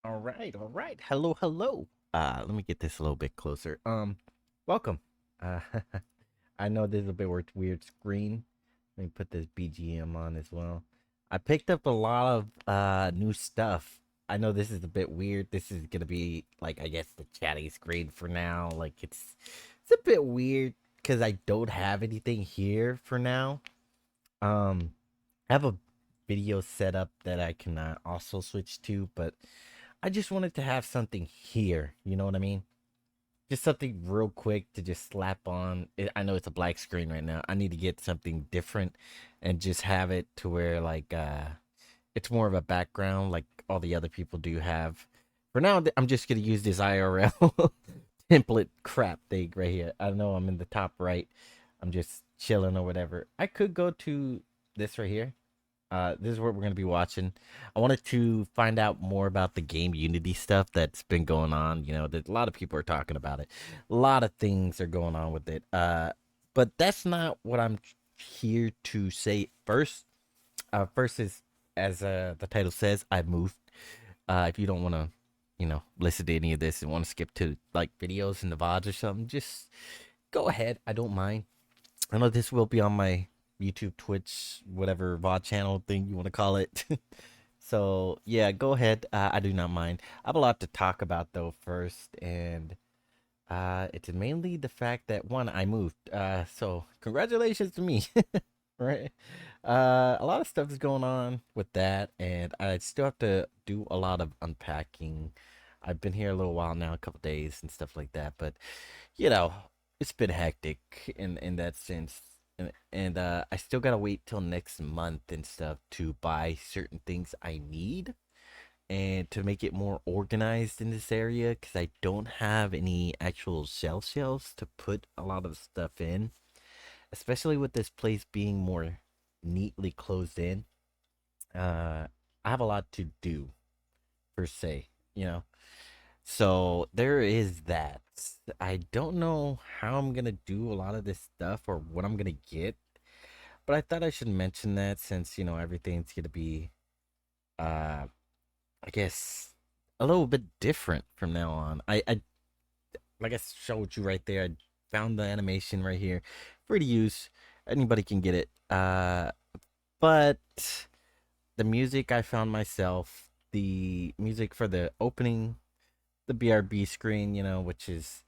All right. Hello, hello. Let me get this a little bit closer. Welcome. Uh, I know this is a bit weird screen. Let me put this BGM on as well. I picked up a lot of new stuff. I know this is a bit weird. This is gonna be like I guess the chatty screen for now. Like it's a bit weird because I don't have anything here for now. Um, I have a video setup that I can also switch to, but I just wanted to have something here. You know what I mean? Just something real quick to just slap on. I know it's a black screen right now. I need to get something different and just have it to where like it's more of a background like all the other people do have. For now, I'm just gonna use this IRL template crap thing right here. I know I'm in the top right. I'm just chilling or whatever. I could go to this right here. This is what we're gonna be watching. I wanted to find out more about the game Unity stuff that's been going on. You know, that a lot of people are talking about it. A lot of things are going on with it. But that's not what I'm here to say first. First is as the title says, I moved. If you don't want to, listen to any of this and want to skip to like videos and the VODs or something, just go ahead. I don't mind. I know this will be on my YouTube, Twitch, whatever VOD channel thing you want to call it. So yeah, go ahead. I do not mind. I have a lot to talk about though first, and it's mainly the fact that one, I moved. So congratulations to me, right? A lot of stuff is going on with that, and I still have to do a lot of unpacking. I've been here a little while now, a couple days and stuff like that, but you know, it's been hectic in that sense. And I still gotta wait till next month and stuff to buy certain things I need and to make it more organized in this area because I don't have any actual shelves to put a lot of stuff in, especially with this place being more neatly closed in. I have a lot to do per se, you know. So there is that. I don't know how I'm gonna do a lot of this stuff or what I'm gonna get, but I thought I should mention that since everything's gonna be, uh, I guess, a little bit different from now on. I like I showed you right there. I found the animation right here, free to use. Anybody can get it. But the music I found myself, the music for the opening, the BRB screen, which is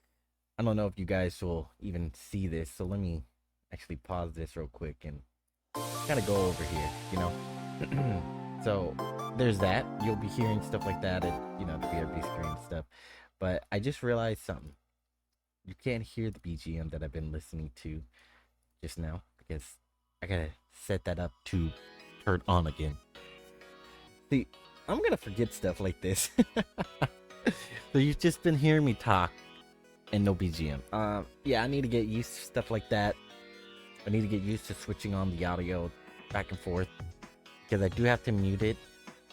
I don't know if you guys will even see this, so let me actually pause this real quick and kind of go over here, So there's that. You'll be hearing stuff like that at the BRB screen and stuff. But I just realized something. You can't hear the BGM that I've been listening to just now because I gotta set that up to turn on again. See, I'm gonna forget stuff like this. So you've just been hearing me talk and no BGM. Yeah, I need to get used to stuff like that. I need to get used to switching on the audio back and forth because I do have to mute it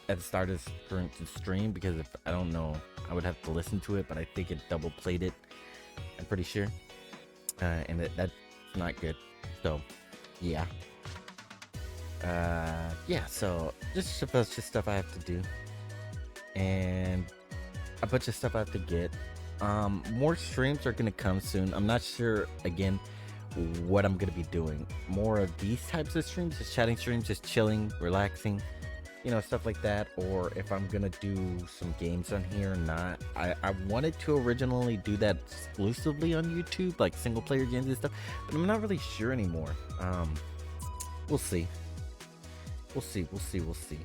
at the start of the stream because if I don't know, I would have to listen to it, but I think it double played it. I'm pretty sure, and that's not good. So, yeah, yeah. So just a bunch of stuff I have to do, and a bunch of stuff I have to get. More streams are gonna come soon. I'm not sure again what I'm gonna be doing. More of these types of streams, just chatting streams, just chilling, relaxing, stuff like that. Or if I'm gonna do some games on here or not. I wanted to originally do that exclusively on YouTube, like single player games and stuff, but I'm not really sure anymore. We'll see. We'll see. We'll see. We'll see.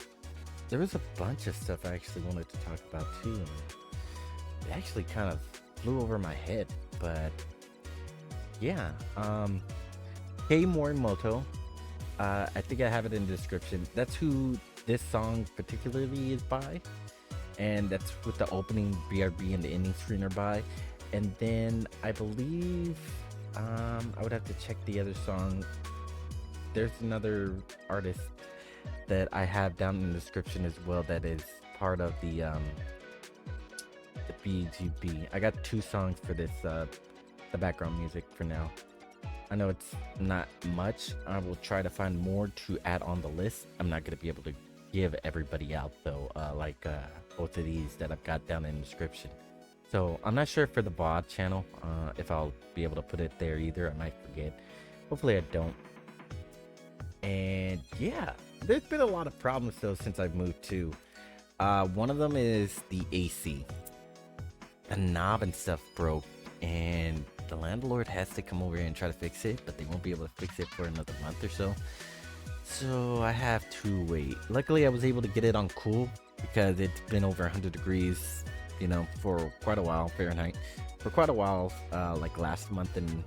There was a bunch of stuff I actually wanted to talk about too. And it actually kind of flew over my head, but yeah. Kei Morimoto. I think I have it in the description. That's who this song particularly is by, and that's with the opening BRB and the ending screen are by. And then I believe I would have to check the other song. There's another artist that I have down in the description as well that is part of the BGB. I got two songs for this the background music for now. I know it's not much. I will try to find more to add on the list. I'm not gonna be able to give everybody out though, like both of these that I've got down in the description. So I'm not sure for the VOD channel if I'll be able to put it there either. I might forget. Hopefully I don't. And yeah, there's been a lot of problems though since I've moved to. One of them is the AC. The knob and stuff broke, and the landlord has to come over here and try to fix it, but they won't be able to fix it for another month or so. So I have to wait. Luckily, I was able to get it on cool because it's been over 100 degrees, you know, for quite a while, Fahrenheit, for quite a while, like last month and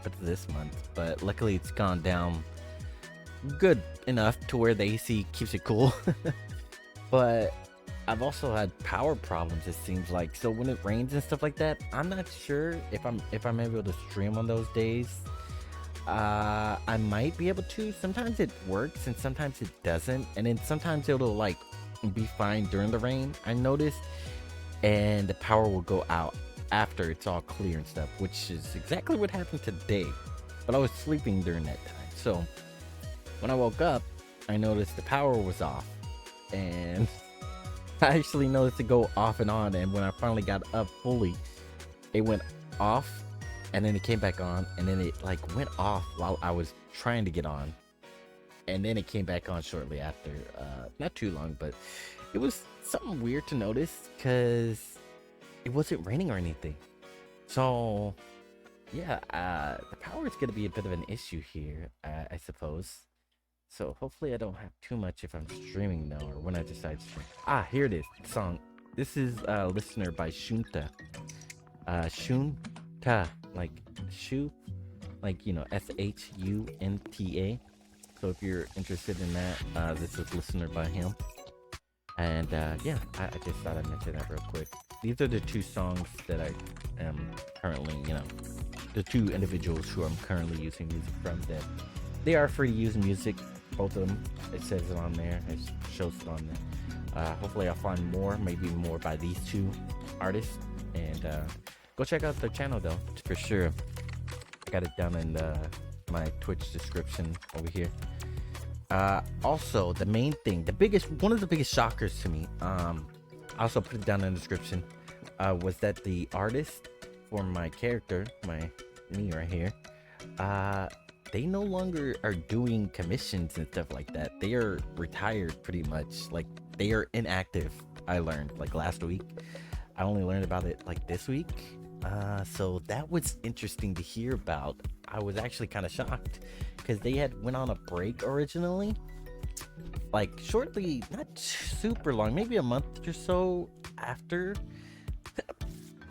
up to this month. But luckily, it's gone down good enough to where the AC keeps it cool. But I've also had power problems, it seems like. So when it rains and stuff like that, I'm not sure if I'm able to stream on those days. I might be able to. Sometimes it works and sometimes it doesn't, and then sometimes it'll like be fine during the rain, I noticed, and the power will go out after it's all clear and stuff, which is exactly what happened today. But I was sleeping during that time, so when I woke up, I noticed the power was off, and I actually noticed it go off and on, and when I finally got up fully, it went off, and then it came back on, and then it like went off while I was trying to get on, and then it came back on shortly after. Not too long, but it was something weird to notice because it wasn't raining or anything. So yeah, the power is going to be a bit of an issue here, I suppose. So hopefully I don't have too much if I'm streaming though, or when I decide to stream. Ah, here it is, the song. This is Listener by SHUNTA. SHUNTA, like shoe, like, you know, SHUNTA. So if you're interested in that, this is Listener by him. And yeah, I just thought I'd mention that real quick. These are the two songs that I am currently, you know, the two individuals who I'm currently using music from. That they are free to use music. Both of them, it says it on there, it shows it on there. Hopefully I'll find more, maybe more by these two artists, and go check out their channel though, for sure. Got it down in my Twitch description over here. Also, the main thing, one of the biggest shockers to me, I also put it down in the description, was that the artist for my character, me right here, they no longer are doing commissions and stuff like that. They are retired pretty much. Like, they are inactive. I learned like last week. I only learned about it like this week. So that was interesting to hear about. I was actually kind of shocked because they had went on a break originally. Like shortly, not super long, maybe a month or so after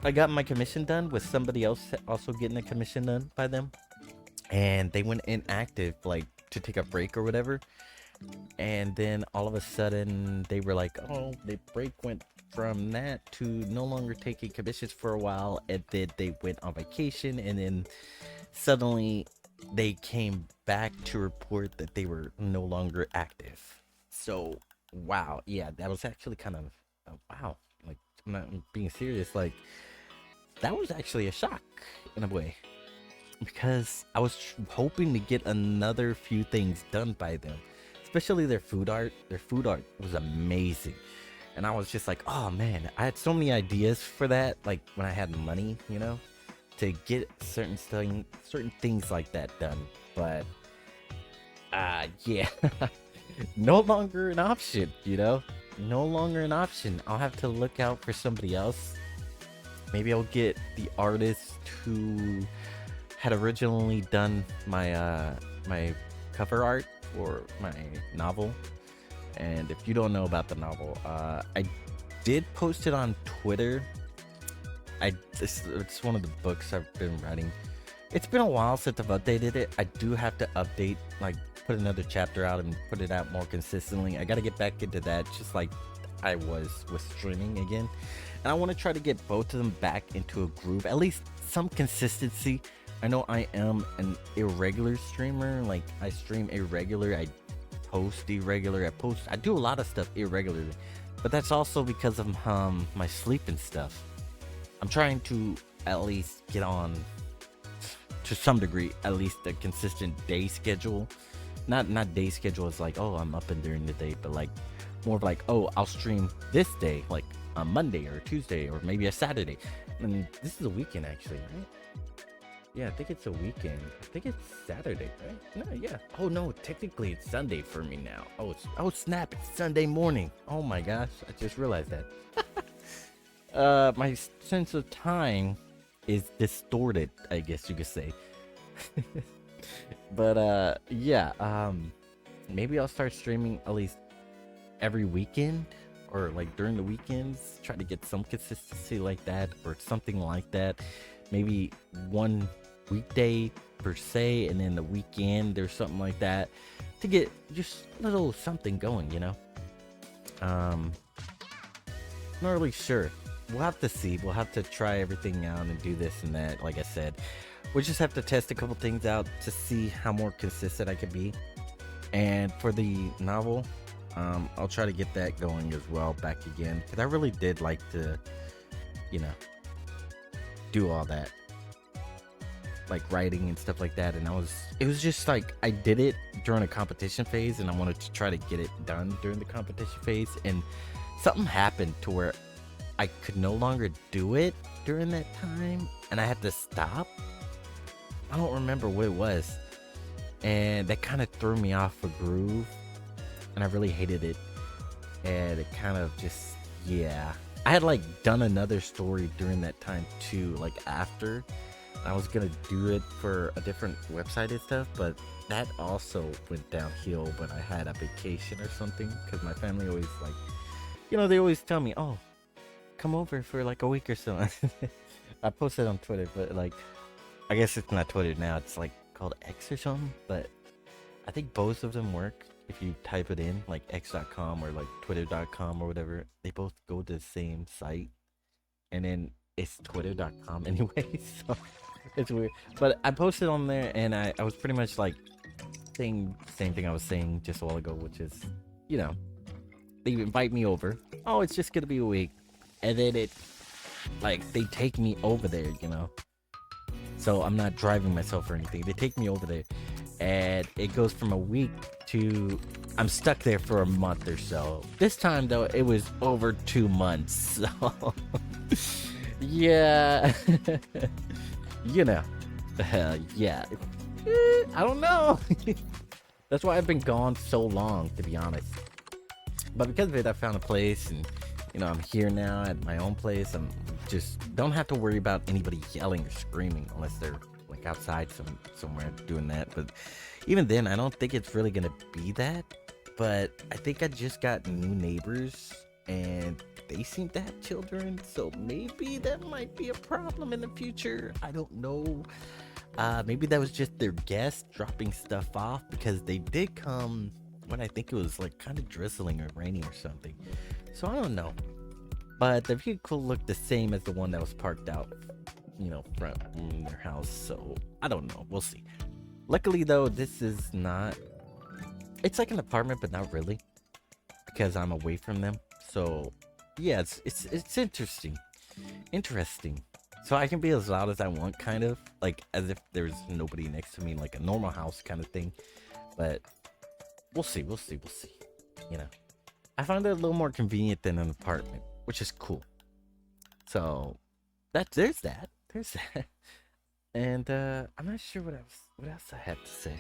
I got my commission done, with somebody else also getting a commission done by them. And they went inactive, like to take a break or whatever, and then all of a sudden they were like, oh, the break went from that to no longer taking commissions for a while, and then they went on vacation, and then suddenly they came back to report that they were no longer active. So wow, yeah, that was actually kind of wow, like, I'm not being serious, like that was actually a shock in a way, because I was hoping to get another few things done by them, especially their food art. Their food art was amazing, and I was just like, oh man, I had so many ideas for that, like when I had money, you know, to get certain things like that done. But yeah, no longer an option, you know, no longer an option. I'll have to look out for somebody else. Maybe I'll get the artist who had originally done my my cover art for my novel. And if you don't know about the novel, I did post it on Twitter. It's one of the books I've been writing. It's been a while since I've updated it. I do have to update, like put another chapter out and put it out more consistently. I got to get back into that, just like I was with streaming again. And I want to try to get both of them back into a groove, at least some consistency. I know I am an irregular streamer. Like, I stream irregular, I post irregular, I do a lot of stuff irregularly, but that's also because of my sleep and stuff. I'm trying to at least get on, to some degree, at least a consistent day schedule. Not day schedule as like, oh, I'm up and during the day, but like more of like, oh, I'll stream this day, like a Monday or Tuesday or maybe a Saturday. And this is a weekend actually, right? Yeah, I think it's a weekend. I think it's Saturday, right? No, yeah. Oh no, technically it's Sunday for me now. Oh snap, it's Sunday morning. Oh my gosh, I just realized that. My sense of time is distorted, I guess you could say. But yeah, maybe I'll start streaming at least every weekend or like during the weekends, try to get some consistency like that or something like that. Maybe one weekday per se, and then the weekend or something like that to get just a little something going, you know. Not really sure. We'll have to see. We'll have to try everything out and do this and that. Like I said, we'll just have to test a couple things out to see how more consistent I can be. And for the novel, I'll try to get that going as well back again, because I really did like to, you know, do all that, like writing and stuff like that. And it was just like I did it during a competition phase, and I wanted to try to get it done during the competition phase, and something happened to where I could no longer do it during that time, and I had to stop. I don't remember what it was, and that kind of threw me off a groove, and I really hated it. And it kind of just, yeah, I had like done another story during that time too, like after I was gonna do it for a different website and stuff, but that also went downhill when I had a vacation or something, because my family always like, you know, they always tell me, oh, come over for like a week or so. I posted on Twitter, but like, I guess it's not Twitter now, it's like called X or something, but I think both of them work. If you type it in, like x.com or like twitter.com or whatever, they both go to the same site, and then it's twitter.com anyway, so it's weird. But I posted on there, and I was pretty much like saying the same thing I was saying just a while ago, which is, you know, they invite me over. Oh, it's just gonna be a week, and then it, like, they take me over there, you know. So I'm not driving myself or anything. They take me over there, and it goes from a week to I'm stuck there for a month or so. This time though, it was over 2 months. So yeah, you know, yeah. I don't know. That's why I've been gone so long, to be honest. But because of it, I found a place, and you know, I'm here now at my own place. I'm just don't have to worry about anybody yelling or screaming unless they're like outside somewhere doing that. But even then, I don't think it's really gonna be that. But I think I just got new neighbors, and they seem to have children, so maybe that might be a problem in the future. I don't know. Maybe that was just their guests dropping stuff off, because they did come when I think it was like kind of drizzling or raining or something. So I don't know. But the vehicle looked the same as the one that was parked out, you know, front in their house. So I don't know. We'll see. Luckily though, this is not, it's like an apartment, but not really, because I'm away from them. So yeah, it's interesting. So I can be as loud as I want, kind of like as if there's nobody next to me, like a normal house kind of thing. But we'll see. You know, I found it a little more convenient than an apartment, which is cool. So there's that. And I'm not sure what else I had to say.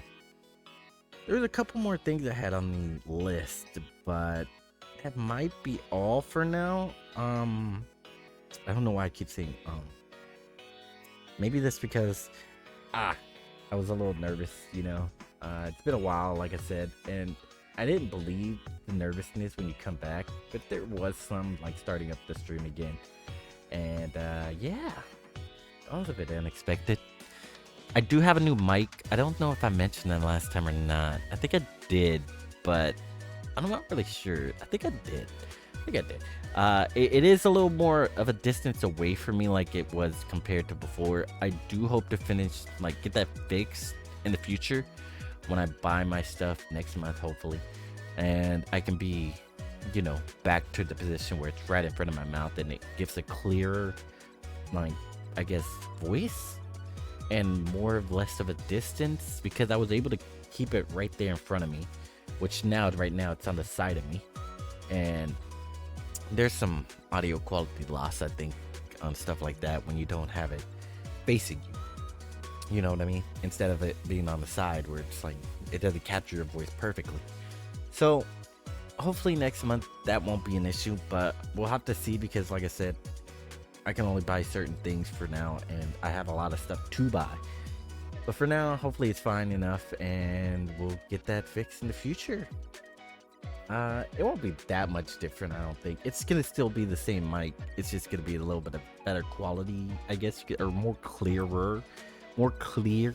There's a couple more things I had on the list, but that might be all for now. I don't know why I keep saying maybe that's because I was a little nervous, you know. It's been a while, like I said, and I didn't believe the nervousness when you come back, but there was some, like, starting up the stream again. And yeah, that was a bit unexpected. I do have a new mic. I don't know if I mentioned that last time or not. I think I did, but I'm not really sure. I think I did. It is a little more of a distance away from me, like it was compared to before. I do hope to finish, like, get that fixed in the future when I buy my stuff next month, hopefully, and I can be, you know, back to the position where it's right in front of my mouth, and it gives a clearer, like, I guess, voice, and more or less of a distance, because I was able to keep it right there in front of me, which right now it's on the side of me. And there's some audio quality loss, I think, on stuff like that when you don't have it facing you. You know what I mean? Instead of it being on the side where it's like it doesn't capture your voice perfectly. So hopefully next month that won't be an issue, but we'll have to see because, like I said, I can only buy certain things for now, and I have a lot of stuff to buy. But for now, hopefully it's fine enough, and we'll get that fixed in the future. It won't be that much different, I don't think. It's gonna still be the same mic. It's just gonna be a little bit of better quality, I guess, or more clearer, more clear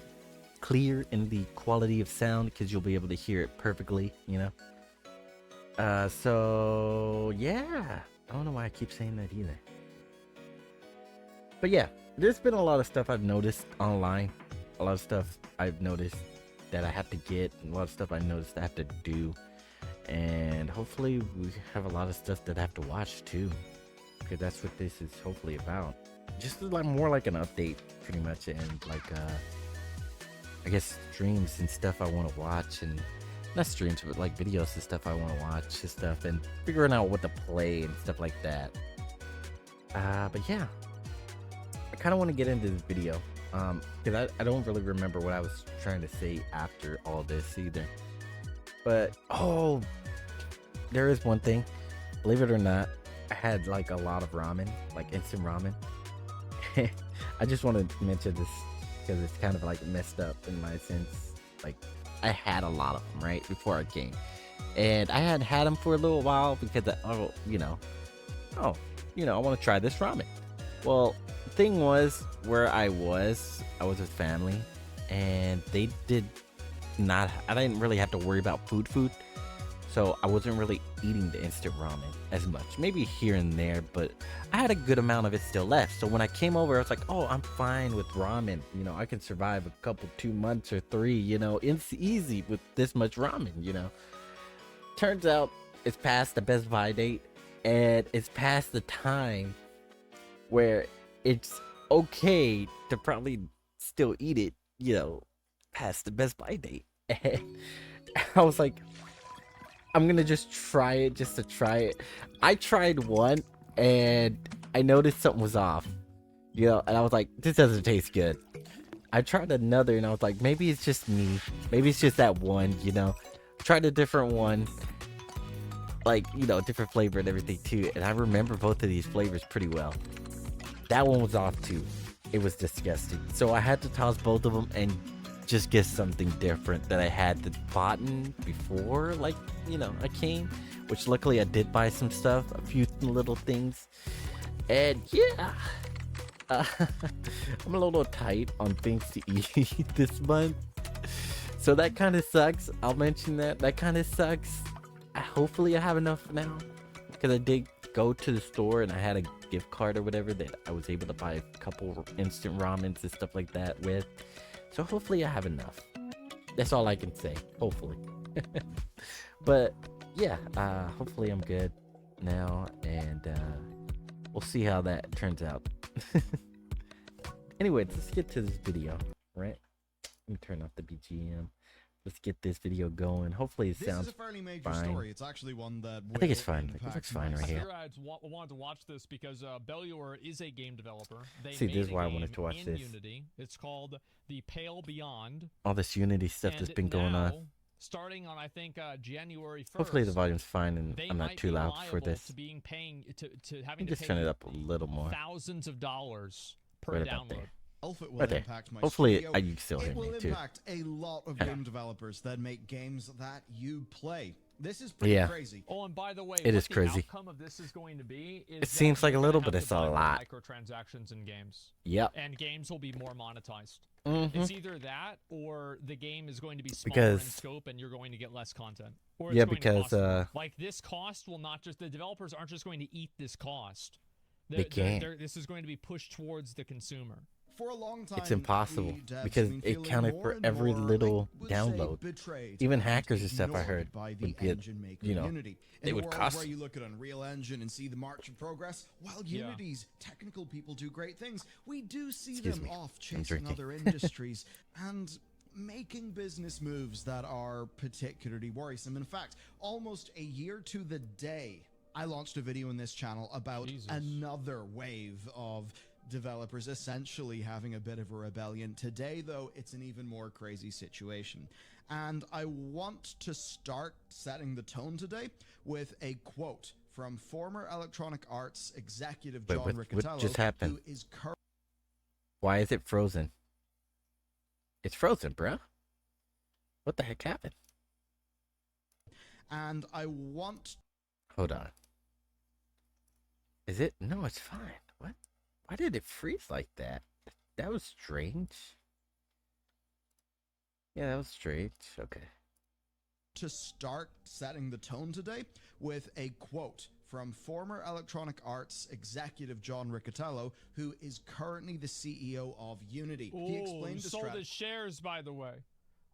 in the quality of sound, because you'll be able to hear it perfectly, you know. So yeah, I don't know why I keep saying that either. But yeah, there's been a lot of stuff I've noticed online. A lot of stuff I've noticed that I have to get. A lot of stuff I noticed I have to do. And hopefully we have a lot of stuff that I have to watch too. Because that's what this is hopefully about. Just like more like an update pretty much. And like I guess streams and stuff I want to watch. And not streams, but like videos and stuff I want to watch and stuff. And figuring out what to play and stuff like that. But yeah. I kind of want to get into this video because I don't really remember what I was trying to say after all this either. But oh, there is one thing, believe it or not, I had like a lot of ramen, like instant ramen. I just want to mention this because it's kind of like messed up in my sense. Like I had a lot of them right before I came, and I had them for a little while because I want to try this ramen. Well, the thing was, where I was with family, and they did not, I didn't really have to worry about food, so I wasn't really eating the instant ramen as much, maybe here and there, but I had a good amount of it still left. So when I came over, I was like, oh, I'm fine with ramen, you know, I can survive a couple 2 months or 3, you know, it's easy with this much ramen, you know. Turns out it's past the Best Buy date, and it's past the time where it's okay to probably still eat it, you know, past the Best Buy date. And I was like, I'm gonna just try it just to try it. I tried one and I noticed something was off, you know, and I was like, this doesn't taste good. I tried another and I was like, maybe it's just me, maybe it's just that one, you know. Tried a different one, like, you know, different flavor and everything too, and I remember both of these flavors pretty well. That one was off too. It was disgusting. So I had to toss both of them and just get something different that I had bought before, like, you know, I came, which luckily I did buy some stuff, a few little things. And yeah, I'm a little tight on things to eat this month. So that kind of sucks. I'll mention that. That kind of sucks. Hopefully I have enough now, because I did go to the store and I had a gift card or whatever that I was able to buy a couple instant ramens and stuff like that with. So hopefully I have enough. That's all I can say. Hopefully. But yeah, hopefully I'm good now, and we'll see how that turns out. Anyways, let's get to this video, right? Let me turn off the BGM. Let's get this video going. Hopefully it sounds fine. Story. It's actually one that I think it's fine. It looks fine right here. I wanted to watch this because Belluor is a game developer. They see, this is why I wanted to watch this. Unity. It's called The Pale Beyond. All this Unity stuff that's been going on. Starting on, I think, January 1st. Hopefully the volume's fine and I'm not too loud for this. To having to just turn it up a little more. Thousands of dollars per right download. Right there. Hopefully you can still hear me too. It will impact a lot of game developers that make games that you play. This is pretty crazy. Oh, and by the way, it is crazy. The outcome of this is going to be is it seems like a little, but it's a lot. Microtransactions in games. Yep. And games will be more monetized. Mm-hmm. It's either that or the game is going to be smaller in scope and you're going to get less content. Or it's because like this cost will not just, the developers aren't just going to eat this cost. This is going to be pushed towards the consumer. For a long time, it's impossible because it counted for every little download. Even hackers and stuff I heard would get, you know, they would cost. Where you look at Unreal Engine and see the march of progress, while Unity's technical people do great things, we do see them off chasing other industries and making business moves that are particularly worrisome. In fact, almost a year to the day I launched a video in this channel about another wave of developers essentially having a bit of a rebellion. Today, though, it's an even more crazy situation. And I want to start setting the tone today with a quote from former Electronic Arts executive John Riccitiello, what just happened? who is Why is it frozen? It's frozen, bruh. What the heck happened? And I want... Hold on. Is it? No, it's fine. What? Why did it freeze like that? That was strange. Yeah, that was strange. Okay. To start setting the tone today with a quote from former Electronic Arts executive John Riccitiello, who is currently the CEO of Unity. Ooh, he explained the sold his shares, by the way,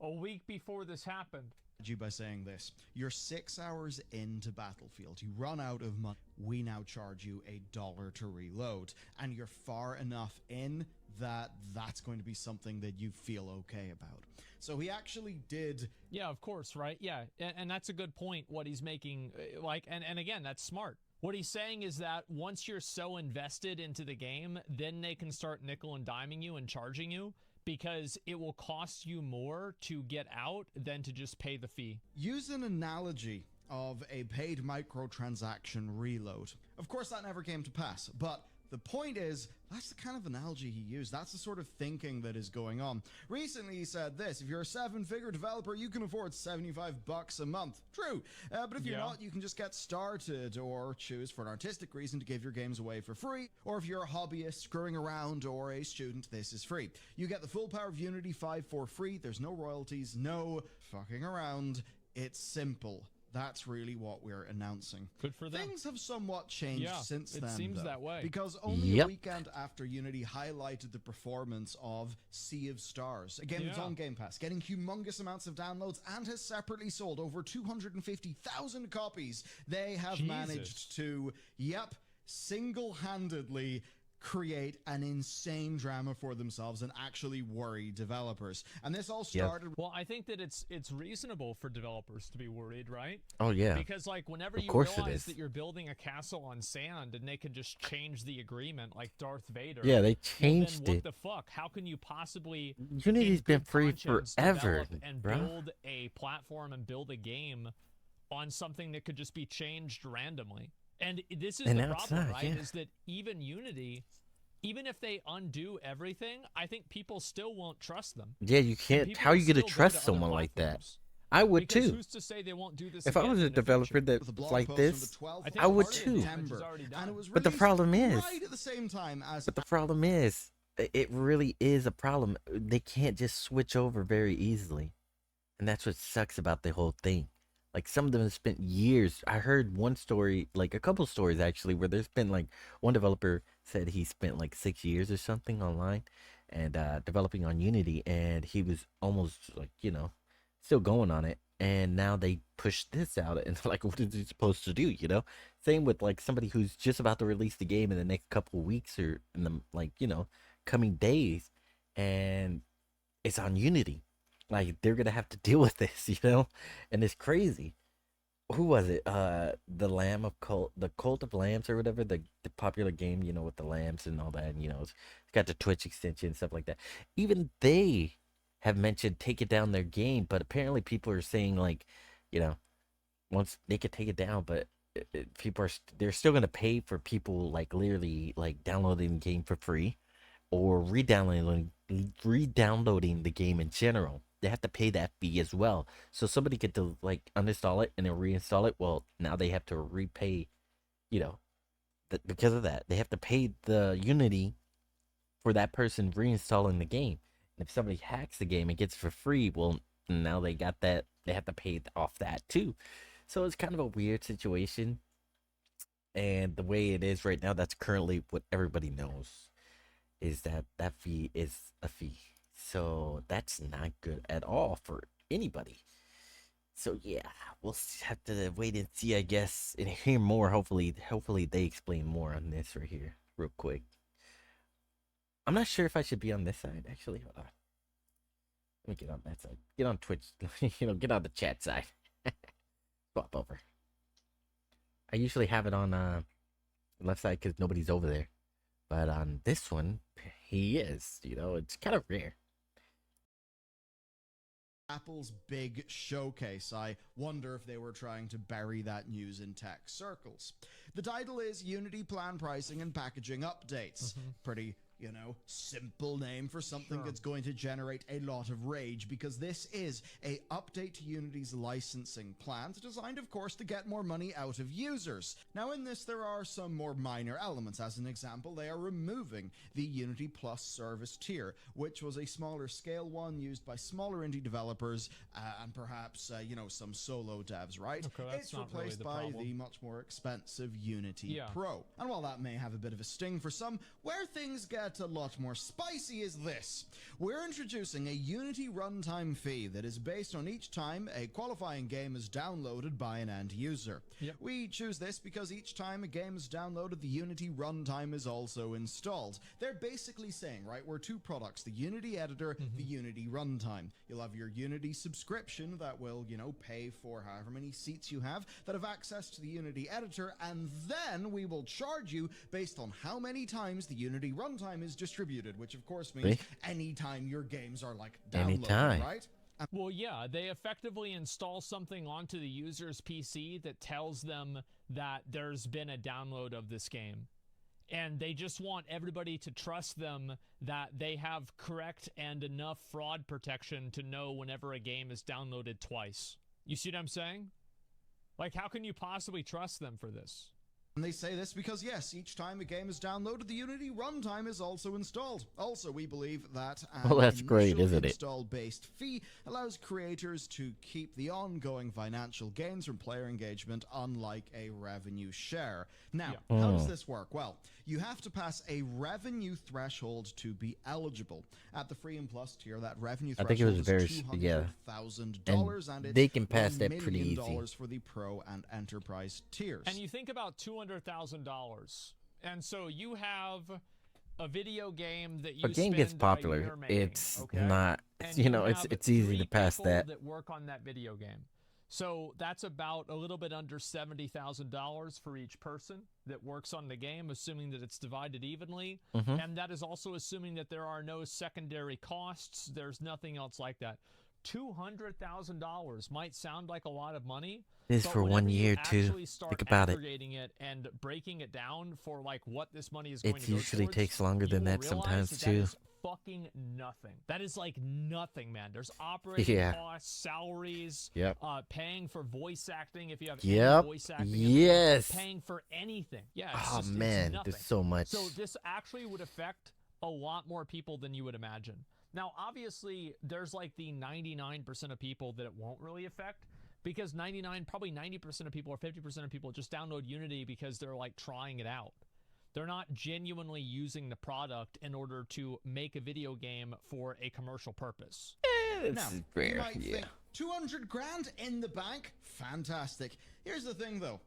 a week before this happened. By saying this: you're 6 hours into Battlefield, you run out of money, we now charge you $1 to reload, and you're far enough in that that's going to be something that you feel okay about. So he actually did. Yeah, of course, right? Yeah, and that's a good point, what he's making. Like, and again, that's smart. What he's saying is that once you're so invested into the game, then they can start nickel and diming you and charging you, because it will cost you more to get out than to just pay the fee. Use an analogy of a paid microtransaction reload. Of course, that never came to pass, but the point is, that's the kind of analogy he used. That's the sort of thinking that is going on. Recently, he said this: if you're a 7-figure developer, you can afford $75 a month. True. But if you're not, you can just get started, or choose for an artistic reason to give your games away for free. Or if you're a hobbyist screwing around or a student, this is free. You get the full power of Unity 5 for free. There's no royalties, no fucking around. It's simple. That's really what we're announcing. Good for them. Things have somewhat changed since then. It seems that way. Because only a weekend after Unity highlighted the performance of Sea of Stars, a game that's on Game Pass, getting humongous amounts of downloads, and has separately sold over 250,000 copies, they have managed to, single-handedly create an insane drama for themselves and actually worry developers. And this all started... Well, I think that it's reasonable for developers to be worried, right? Oh, yeah. Because, like, whenever you realize that you're building a castle on sand and they could just change the agreement like Darth Vader... Yeah, they changed it. What the fuck? How can you possibly... Unity's been free forever, and build a platform and build a game on something that could just be changed randomly? And this is the problem, right? Is that even Unity, even if they undo everything, I think people still won't trust them. Yeah, you can't. How are you going to trust someone like that? I would too. Who's to say they won't do this if I was a developer that like this, I would too. But the problem is, it really is a problem. They can't just switch over very easily, and that's what sucks about the whole thing. Like, some of them have spent years. I heard one story, like a couple stories actually, where there's been like one developer said he spent like 6 years or something online and developing on Unity, and he was almost like, still going on it. And now they push this out, and like, what is he supposed to do? Same with like somebody who's just about to release the game in the next couple of weeks or in the coming days, and it's on Unity. Like, they're gonna have to deal with this, and it's crazy. Who was it? The Cult of Lambs or whatever, the popular game, with the lambs and all that, and it's got the Twitch extension and stuff like that. Even they have mentioned taking down their game, but apparently people are saying like, once they could take it down, but people they're still gonna pay for people like literally like downloading the game for free, or re-downloading the game in general. They have to pay that fee as well. So somebody could like uninstall it and then reinstall it. Well, now they have to repay, because of that. They have to pay the Unity for that person reinstalling the game. And if somebody hacks the game and gets it for free, well, now they got that. They have to pay off that too. So it's kind of a weird situation. And the way it is right now, that's currently what everybody knows, is that fee is a fee. So that's not good at all for anybody. So yeah, we'll have to wait and see, I guess, and hear more. Hopefully they explain more on this right here real quick. I'm not sure if I should be on this side, actually. Hold on. Let me get on that side. Get on Twitch. Get on the chat side. Swap over. I usually have it on left side because nobody's over there. But on this one, he is. You know, it's kind of rare. Apple's big showcase. I wonder if they were trying to bury that news in tech circles. The title is Unity Plan Pricing and Packaging Updates. Pretty, you know, simple name for something that's going to generate a lot of rage, because this is a update to Unity's licensing plans, designed of course to get more money out of users. Now in this there are some more minor elements. As an example, they are removing the Unity Plus service tier, which was a smaller scale one used by smaller indie developers and perhaps you know, some solo devs, right? Okay, that's it's not really replaced the by problem. the much more expensive Unity Pro. And while that may have a bit of a sting for some, where things get a lot more spicy is this. We're introducing a Unity runtime fee that is based on each time a qualifying game is downloaded by an end user. We choose this because each time a game is downloaded, the Unity runtime is also installed. They're basically saying, right, we're two products, the Unity editor, the Unity runtime. You'll have your Unity subscription that will, you know, pay for however many seats you have that have access to the Unity editor, and then we will charge you based on how many times the Unity runtime is distributed, which of course means anytime your games are like downloaded, Anytime. right? Well, yeah, they effectively install something onto the user's PC that tells them that there's been a download of this game. And they just want everybody to trust them that they have correct and enough fraud protection to know whenever a game is downloaded twice. You see what I'm saying? Like, how can you possibly trust them for this? And they say this because, yes, each time a game is downloaded, the Unity runtime is also installed. Also, we believe that an Well, that's great, isn't it? install-based fee allows creators to keep the ongoing financial gains from player engagement, unlike a revenue share. Now, how does this work? Well, you have to pass a revenue threshold to be eligible. At the free and plus tier, that revenue I threshold think it was is very $200,000, and it's they can pass $1 that pretty million easy. for the pro and enterprise tiers. And you think about $200,000, and so you have a video game that you A game spend gets a popular, year making, it's okay? not. And You know, have it's easy to 3 pass people that. work on that video game. So that's about a little bit under $70,000 for each person that works on the game, assuming that it's divided evenly. And that is also assuming that there are no secondary costs. There's nothing else like that. $200,000 might sound like a lot of money. This but for 1 whenever you year too. actually start Think about it. aggregating it and breaking it down for like what this money is going It to go usually towards, takes longer you than will that realize sometimes that too. That is fucking nothing. That is like nothing, man. There's operating costs, salaries, paying for voice acting if you have any voice acting, paying for anything. Yeah, it's Oh just, man, it's nothing. there's so much. So this actually would affect a lot more people than you would imagine. Now, obviously, there's like the 99% of people that it won't really affect, because probably 90% of people or 50% of people just download Unity because they're like trying it out. They're not genuinely using the product in order to make a video game for a commercial purpose. Now, you might think, 200 grand in the bank? Fantastic. Here's the thing, though.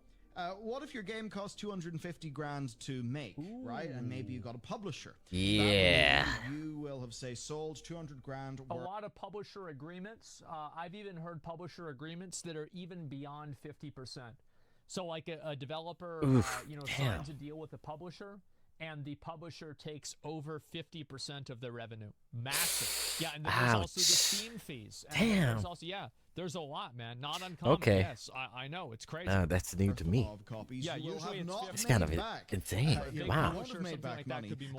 What if your game costs 250 grand to make, right? And maybe you got a publisher. Yeah. You will have, say, sold 200 grand. A lot of publisher agreements. I've even heard publisher agreements that are even beyond 50%. So like a developer, signs a deal with a publisher, and the publisher takes over 50% of their revenue. Massive. Yeah, and then there's also the Steam fees. And there's also, there's a lot, man. Not uncommon. Okay. Yes, I know. It's crazy. That's new to me. Yeah, usually It's kind of insane. Wow.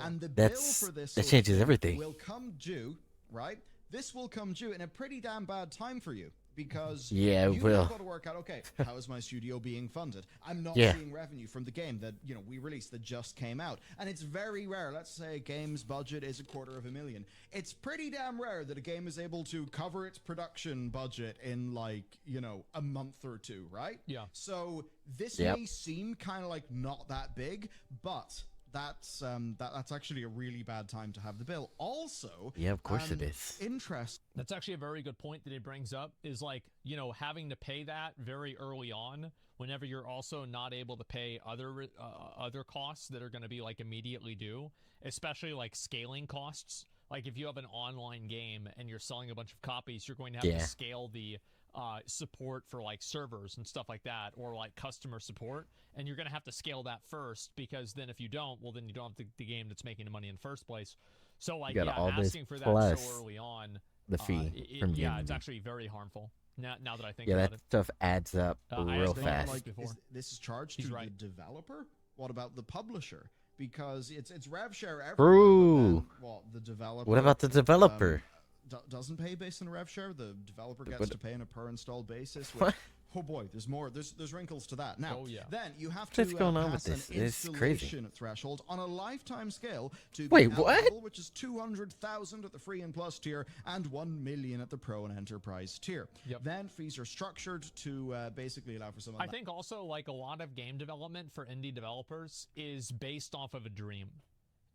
And the bill for this that changes everything. will come due, right? This will come due in a pretty damn bad time for you. Because it will. You've got to work out, okay, how is my studio being funded? I'm not seeing revenue from the game that, we released that just came out. And it's very rare. Let's say a game's budget is $250,000. It's pretty damn rare that a game is able to cover its production budget in like, a month or two, right? Yeah. So this may seem kind of like not that big, but that's actually a really bad time to have the bill. Also, of course it is. Interest. That's actually a very good point that he brings up, is like, having to pay that very early on whenever you're also not able to pay other costs that are going to be like immediately due, especially like scaling costs. Like if you have an online game and you're selling a bunch of copies, you're going to have Yeah. to scale the support for like servers and stuff like that, or like customer support, and you're going to have to scale that first, because then if you don't, well, then you don't have the game that's making the money in the first place. So You like, got yeah, all this asking for that so plus early on, the fee from yeah, Unity. it's actually very harmful. Now that I think Yeah, about that it, stuff adds up I real asked about fast. like before. This is charged He's to right. the developer? What about the publisher? Because it's rev share everywhere. True. But then, well, the developer. What about the developer? Doesn't pay based on a rev share. The developer gets But- to pay on a per installed basis. Which, What? oh boy, there's more. There's wrinkles to that. Now, Oh, yeah. then you have to What's going on with pass an this? It's crazy. installation threshold on a lifetime scale to Wait, the L what? level, which is 200,000 at the free and plus tier and 1 million at the pro and enterprise tier. Yep. Then fees are structured to basically allow for some. I think also like a lot of game development for indie developers is based off of a dream.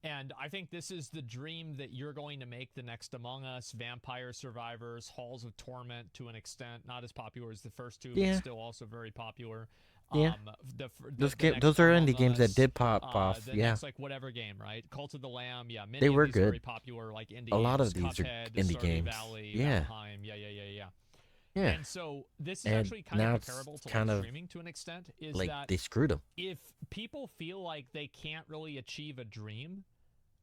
And I think this is the dream that you're going to make the next Among Us, Vampire Survivors, Halls of Torment to an extent, not as popular as the first two, Yeah. but still also very popular. Yeah. Those Those are indie games that did pop off. The Yeah. next, like whatever game, right? Cult of the Lamb, yeah. Many They of were these good. very popular, like indie A lot games, of these are Cuphead, indie Stardew games. Valley, Yeah. Valheim, yeah. Yeah. And so this is And actually kind now of it's comparable to kind like of streaming to an extent. Is Like that they screwed them. if people feel like they can't really achieve a dream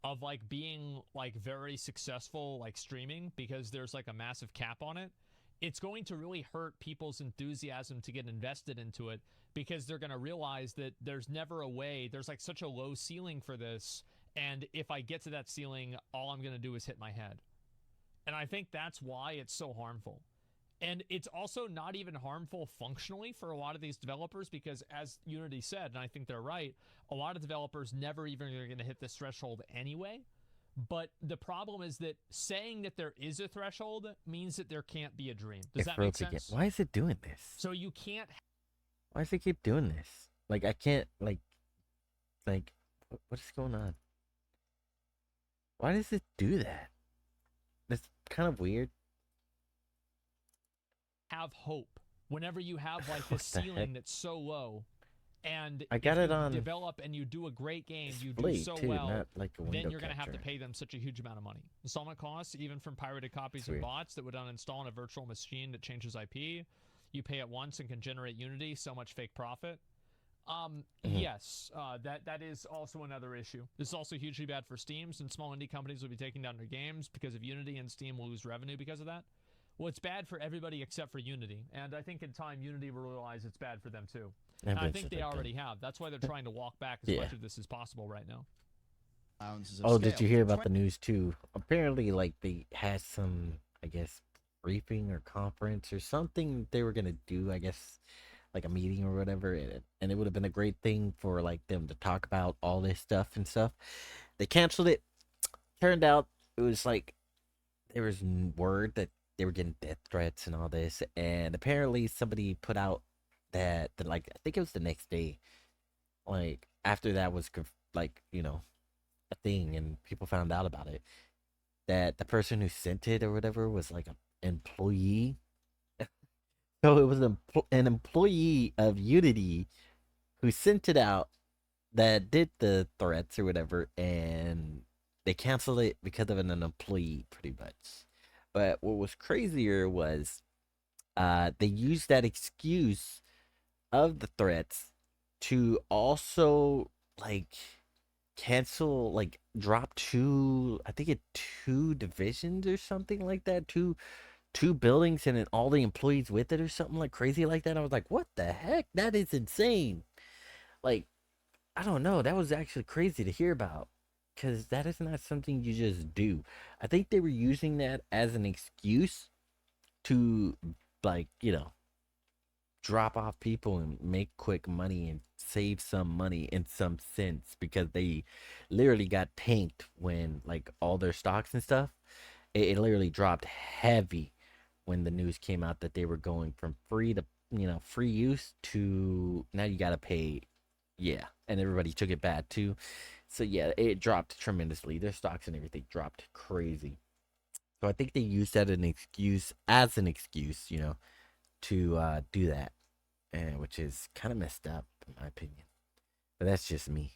of like being like very successful like streaming because there's like a massive cap on it, it's going to really hurt people's enthusiasm to get invested into it, because they're going to realize that there's never a way, there's like such a low ceiling for this, and if I get to that ceiling, all I'm going to do is hit my head. And I think that's why it's so harmful. And it's also not even harmful functionally for a lot of these developers, because as Unity said, and I think they're right, a lot of developers never even are going to hit this threshold anyway. But the problem is that saying that there is a threshold means that there can't be a dream. Does that make sense? Why is it doing this? So you can't. Why does it keep doing this? Like I can't like what is going on? Why does it do that? That's kind of weird. Have hope whenever you have like What this the ceiling heck? that's so low, and I got if it you on develop and you do a great game, you do Display so too, well, not like a window then you're going to have to capture. pay them such a huge amount of money. Installment costs, even from pirated copies and Sweet. bots that would uninstall on a virtual machine that changes IP. You pay it once and can generate Unity, so much fake profit. Yes, that is also another issue. This is also hugely bad for Steam, since small indie companies will be taking down their games because of Unity, and Steam will lose revenue because of that. Well, it's bad for everybody except for Unity, and I think in time Unity will realize it's bad for them too. And I think they already have. That's why they're trying to walk back as much of this as possible right now. Oh, did you hear about the news too? Apparently, like they had some, I guess, briefing or conference or something they were gonna do. I guess like a meeting or whatever, and it would have been a great thing for like them to talk about all this stuff and stuff. They canceled it. Turned out it was like there was word that they were getting death threats and all this, and apparently somebody put out that like I think it was the next day, like after that was like a thing and people found out about it, that the person who sent it or whatever was like an employee. So it was an employee of Unity who sent it out that did the threats or whatever, and they canceled it because of an employee, pretty much. But what was crazier was they used that excuse of the threats to also like cancel, like drop two divisions or something like that, two buildings, and then all the employees with it or something like crazy like that. I was like, what the heck? That is insane. Like, I don't know. That was actually crazy to hear about, because that is not something you just do. I think they were using that as an excuse to, like, drop off people and make quick money and save some money in some sense, because they literally got tanked when, like, all their stocks and stuff, it literally dropped heavy when the news came out that they were going from free to, free use to now you gotta pay. Yeah, and everybody took it bad too. So yeah, it dropped tremendously. Their stocks and everything dropped crazy. So I think they used that as an excuse, to do that, and which is kind of messed up in my opinion. But that's just me.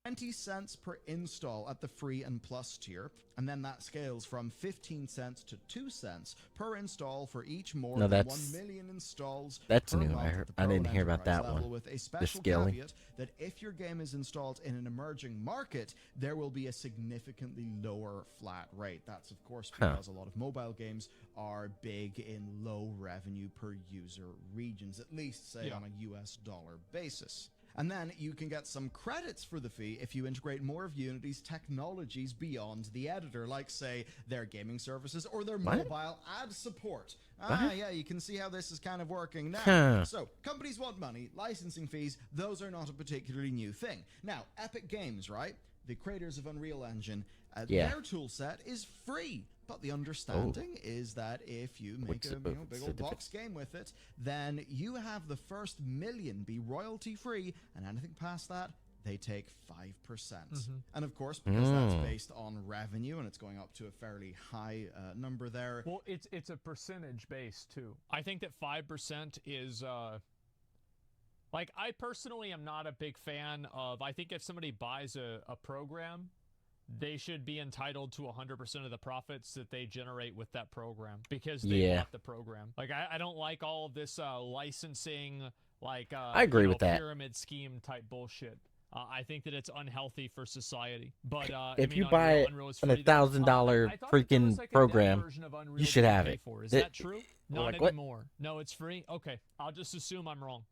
20 cents per install at the free and plus tier, and then that scales from 15 cents to 2 cents per install for each more No, than that's 1 million installs that's per new. month at the I Pro didn't and hear about Enterprise that level, one. with a The special scaling. caveat that if your game is installed in an emerging market, there will be a significantly lower flat rate. That's of course because a lot of mobile games are big in low revenue per user regions, at least say on a US dollar basis. And then you can get some credits for the fee if you integrate more of Unity's technologies beyond the editor, like, say, their gaming services or their mobile ad support. Yeah, you can see how this is kind of working now. So, companies want money, licensing fees, those are not a particularly new thing. Now, Epic Games, right? The creators of Unreal Engine, their tool set is free. But the understanding is that if you make a big old box game with it, then you have the first million be royalty free, and anything past that, they take 5%. And of course, because that's based on revenue and it's going up to a fairly high number there. Well, it's a percentage base too. I think that 5% is like, I personally am not a big fan of, I think if somebody buys a program, they should be entitled to 100% of the profits that they generate with that program, because they bought the program. Like, I don't like all of this licensing, like I agree with that pyramid scheme type bullshit. I think that it's unhealthy for society. But if you buy an $1,000 freaking program, you should have it. Is that true? Not anymore. No, it's free. Okay, I'll just assume I'm wrong.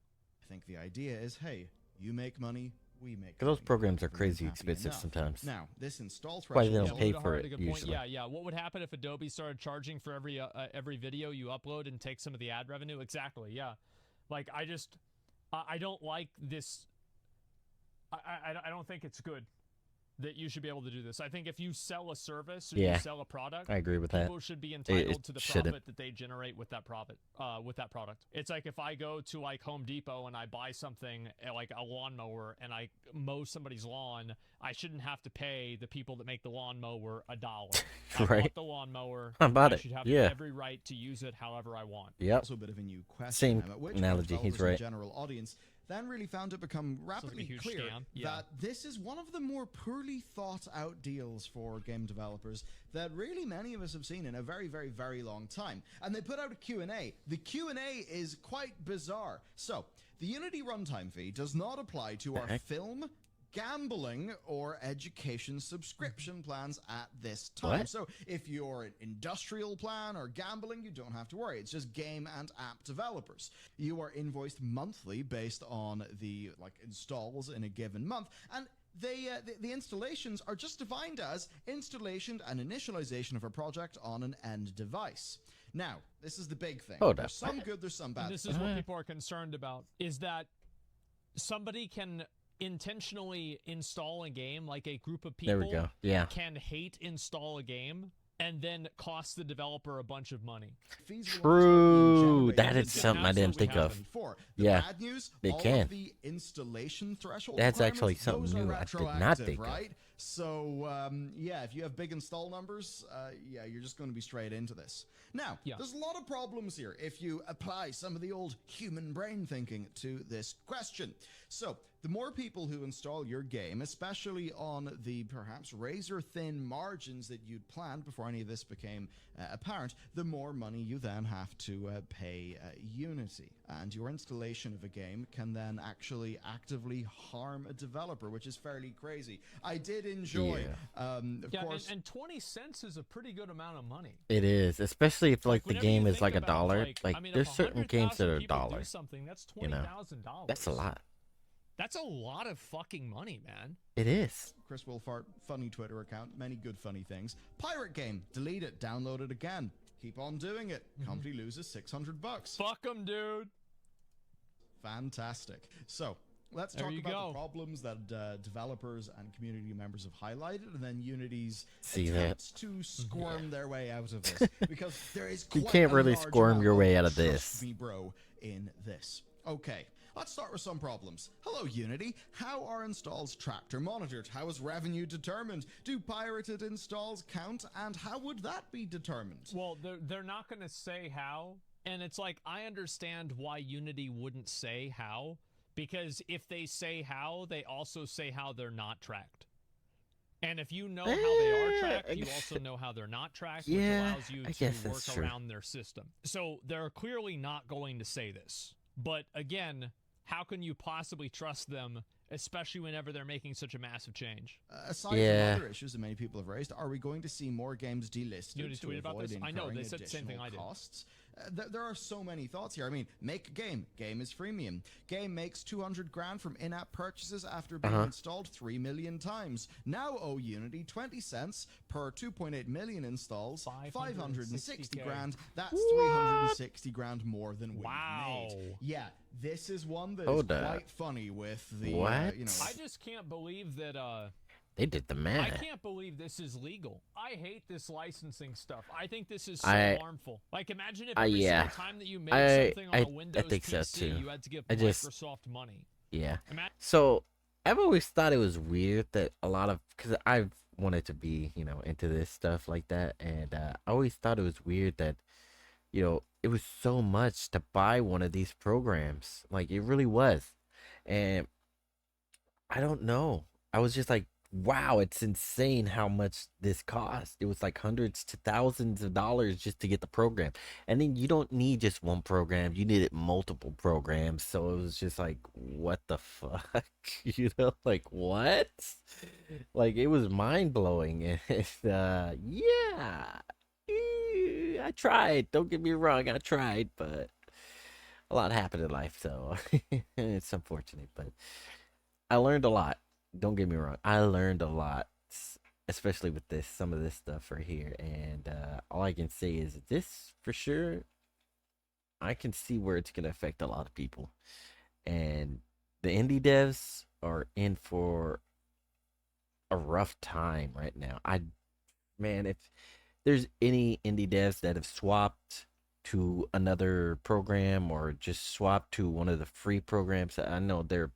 I think the idea is, hey, you make money, we make Because those programs are crazy expensive sometimes. Now, this install Why threshold they don't pay for it usually. Yeah. What would happen if Adobe started charging for every video you upload and take some of the ad revenue? Exactly. Yeah. Like, I don't like this. I don't think it's good that you should be able to do this. I think if you sell a service or you sell a product, I agree with that. People should be entitled to the profit that they generate with that profit, with that product. It's like if I go to like Home Depot and I buy something like a lawnmower and I mow somebody's lawn, I shouldn't have to pay the people that make the lawnmower $1. I bought the lawnmower. I should have every right to use it however I want. Yep. Also a bit of a new question. Same analogy. He's right. General audience then really found it become rapidly clear that this is one of the more poorly thought out deals for game developers that really many of us have seen in a very, very, very long time. And they put out a Q&A. The Q&A is quite bizarre. So, the Unity runtime fee does not apply to our film, gambling, or education subscription plans at this time. So if you're an industrial plan or gambling, you don't have to worry. It's just game and app developers. You are invoiced monthly based on the installs in a given month, and the installations are just defined as installation and initialization of a project on an end device. Now, this is the big thing. There's some good, there's some bad. This is what people are concerned about, is that somebody can intentionally install a game, like a group of people can hate install a game and then cost the developer a bunch of money. True. That is something I didn't think of. Bad news, they can. The installation threshold That's actually something new I did not think of. So, if you have big install numbers, you're just going to be straight into this. Now, there's a lot of problems here if you apply some of the old human brain thinking to this question. So, the more people who install your game, especially on the perhaps razor-thin margins that you'd planned before any of this became apparent, the more money you then have to pay Unity. And your installation of a game can then actually actively harm a developer, which is fairly crazy. I did enjoy, of course... And 20 cents is a pretty good amount of money. It is, especially if the game is like $1. There's certain games that are $1. That's $20,000. That's a lot. That's a lot of fucking money, man. It is. Chris Wolfart, funny Twitter account, many good funny things. Pirate game, delete it, download it again. Keep on doing it. Company loses $600. Fuck them, dude. Fantastic. So, let's talk about the problems that developers and community members have highlighted, and then Unity's attempts to squirm their way out of this. Because there is quite you can't really squirm your way out of this. Me, bro, in this. Okay. Let's start with some problems. Hello, Unity. How are installs tracked or monitored? How is revenue determined? Do pirated installs count? And how would that be determined? Well, they're not going to say how. And it's like, I understand why Unity wouldn't say how, because if they say how, they also say how they're not tracked. And if you know Eh, how they are I tracked, you guess- also know how they're not tracked, which Yeah, allows you I to guess work that's true. around their system. So they're clearly not going to say this. But again, how can you possibly trust them, especially whenever they're making such a massive change? Aside Yeah. from other issues that many people have raised, are we going to see more games delisted Unity to tweeted about avoid this? I know, incurring they said the same thing additional I did. costs? There are so many thoughts here. I mean, make a game. Game is freemium. Game makes 200 grand from in-app purchases after being installed 3 million times. Now owe Unity 20 cents per 2.8 million installs. 560 grand. That's 360 grand more than we've Wow. made. Yeah, this is one that Hold is up. quite funny with the, What? you know... I just can't believe that They did the I math. can't believe this is legal. I hate this licensing stuff. I think this is so harmful. Like, imagine if every yeah. single time that you made something on a I Windows think so, PC, too. you had to give I just- Microsoft money. Yeah. Imagine So I've always thought it was weird that a lot of, because I've wanted to be, into this stuff like that, and I always thought it was weird that, it was so much to buy one of these programs. Like, it really was. And I don't know. I was just like, wow, it's insane how much this cost. It was like hundreds to thousands of dollars just to get the program. And then you don't need just one program, you needed multiple programs. So it was just like, what the fuck? Like, what? Like, it was mind blowing. And yeah. I tried. Don't get me wrong, I tried, but a lot happened in life, so it's unfortunate, but I learned a lot. Don't get me wrong. I learned a lot, especially with some of this stuff right here. And all I can say is this for sure. I can see where it's gonna affect a lot of people, and the indie devs are in for a rough time right now. Man, if there's any indie devs that have swapped to another program or just swapped to one of the free programs, I know there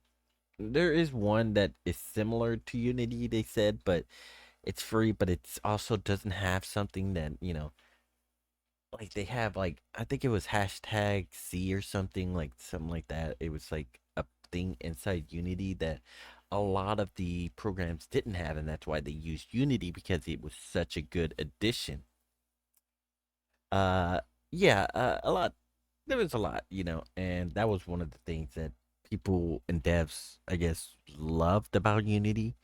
is one that is similar to Unity, they said, but it's free, but it's also doesn't have something that, like they have, like, I think it was hashtag C or something like that. It was like a thing inside Unity that a lot of the programs didn't have, and that's why they used Unity, because it was such a good addition. Uh yeah, a lot, there was a lot, and that was one of the things that people and devs, I guess, loved about Unity.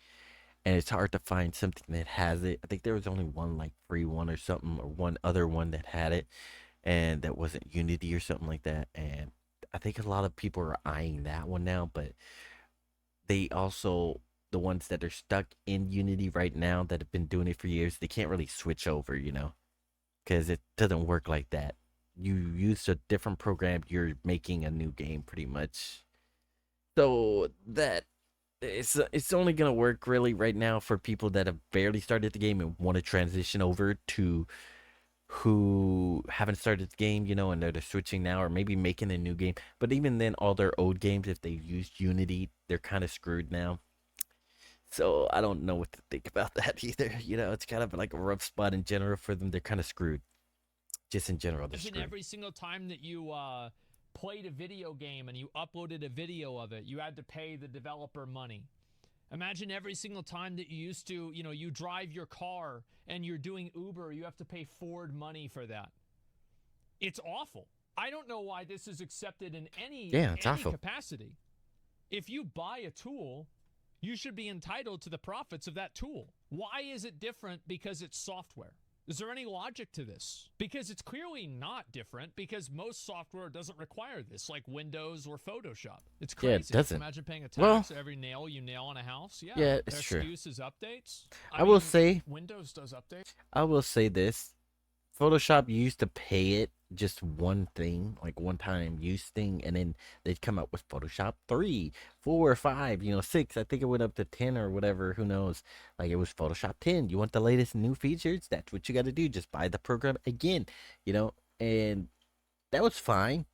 And it's hard to find something that has it. I think there was only one like free one or something, or one other one that had it, and that wasn't Unity or something like that. And I think a lot of people are eyeing that one now, but they also, the ones that are stuck in Unity right now that have been doing it for years, they can't really switch over, because it doesn't work like that. You use a different program, you're making a new game pretty much. So that it's only gonna work really right now for people that have barely started the game and want to transition over to who haven't started the game, and they're switching now or maybe making a new game. But even then, all their old games, if they used Unity, they're kind of screwed now. So I don't know what to think about that either. It's kind of like a rough spot in general for them. They're kind of screwed. Just in general, they're Imagine screwed. every single time that you played a video game and you uploaded a video of it, you had to pay the developer money. Imagine every single time that you used to, you drive your car and you're doing Uber, you have to pay Ford money for that. It's awful. I don't know why this is accepted in any awful. capacity. If you buy a tool, you should be entitled to the profits of that tool. Why is it different because it's software? Is there any logic to this? Because it's clearly not different, because most software doesn't require this, like Windows or Photoshop. It's crazy. Yeah, it doesn't. Imagine paying a tax Well, for every nail you nail on a house. Yeah, yeah, it's their true. excuses updates. I will say, Windows does updates. I will say this. Photoshop used to pay it just one thing, like one time use thing, and then they'd come up with Photoshop 3, 4, 5, 6. I think it went up to 10 or whatever, who knows. Like, it was Photoshop 10. You want the latest new features? That's what you got to do. Just buy the program again, and that was fine.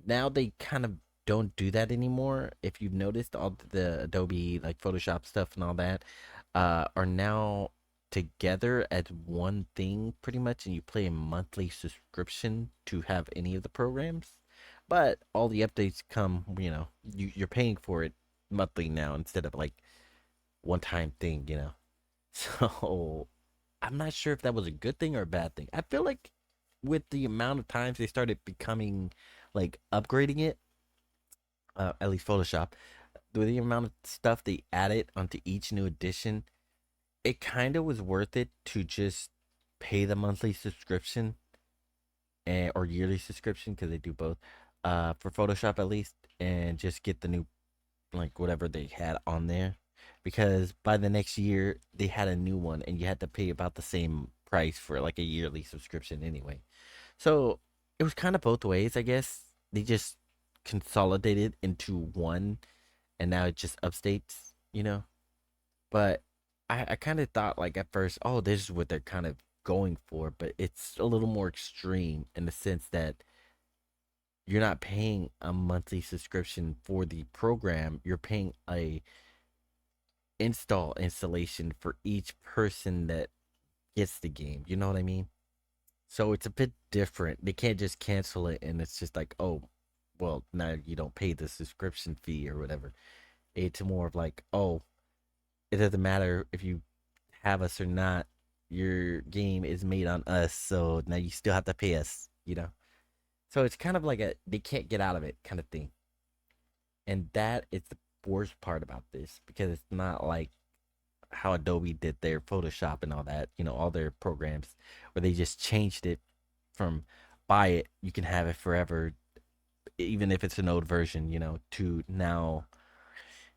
Now they kind of don't do that anymore. If you've noticed, all the Adobe, like Photoshop stuff and all that, are now together as one thing pretty much, and you pay a monthly subscription to have any of the programs. But all the updates come, you're paying for it monthly now instead of like one time thing, So I'm not sure if that was a good thing or a bad thing. I feel like with the amount of times they started becoming like upgrading it, at least Photoshop, with the amount of stuff they added onto each new edition, it kind of was worth it to just pay the monthly subscription or yearly subscription because they do both, for Photoshop at least, and just get the new, like, whatever they had on there, because by the next year they had a new one and you had to pay about the same price for like a yearly subscription anyway. So it was kind of both ways, I guess. They just consolidated into one, and now it just upstates. But I kind of thought, like, at first, oh, this is what they're kind of going for, but it's a little more extreme in the sense that you're not paying a monthly subscription for the program. You're paying a installation for each person that gets the game. You know what I mean? So it's a bit different. They can't just cancel it and it's just like, oh, well, now you don't pay the subscription fee or whatever. It's more of like, oh, it doesn't matter if you have us or not. Your game is made on us, so now you still have to pay us. So it's kind of like they can't get out of it kind of thing. And that is the worst part about this, because it's not like how Adobe did their Photoshop and all that, all their programs, where they just changed it from buy it, you can have it forever, even if it's an old version, to now,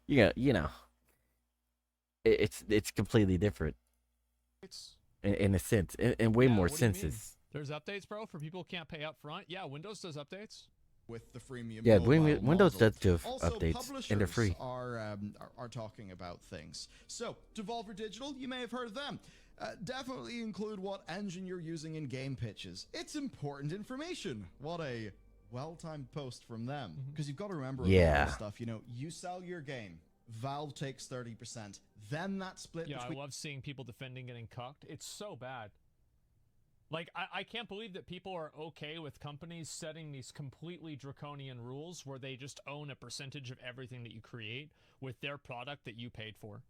you know, it's completely different It's in a sense, in way Yeah, more what do you mean? senses. There's updates, bro, for people who can't pay up front. Yeah, Windows does updates. With the freemium Yeah, mobile Windows model. does do Also, updates, and they're publishers free. are talking about things. So, Devolver Digital, you may have heard of them. Definitely include what engine you're using in game pitches. It's important information. What a well-timed post from them. Because you've got to remember about Yeah. this stuff. You sell your game. Valve takes 30%. Then that split Yeah, between... I love seeing people defending getting cucked. It's so bad. Like, I can't believe that people are okay with companies setting these completely draconian rules where they just own a percentage of everything that you create with their product that you paid for.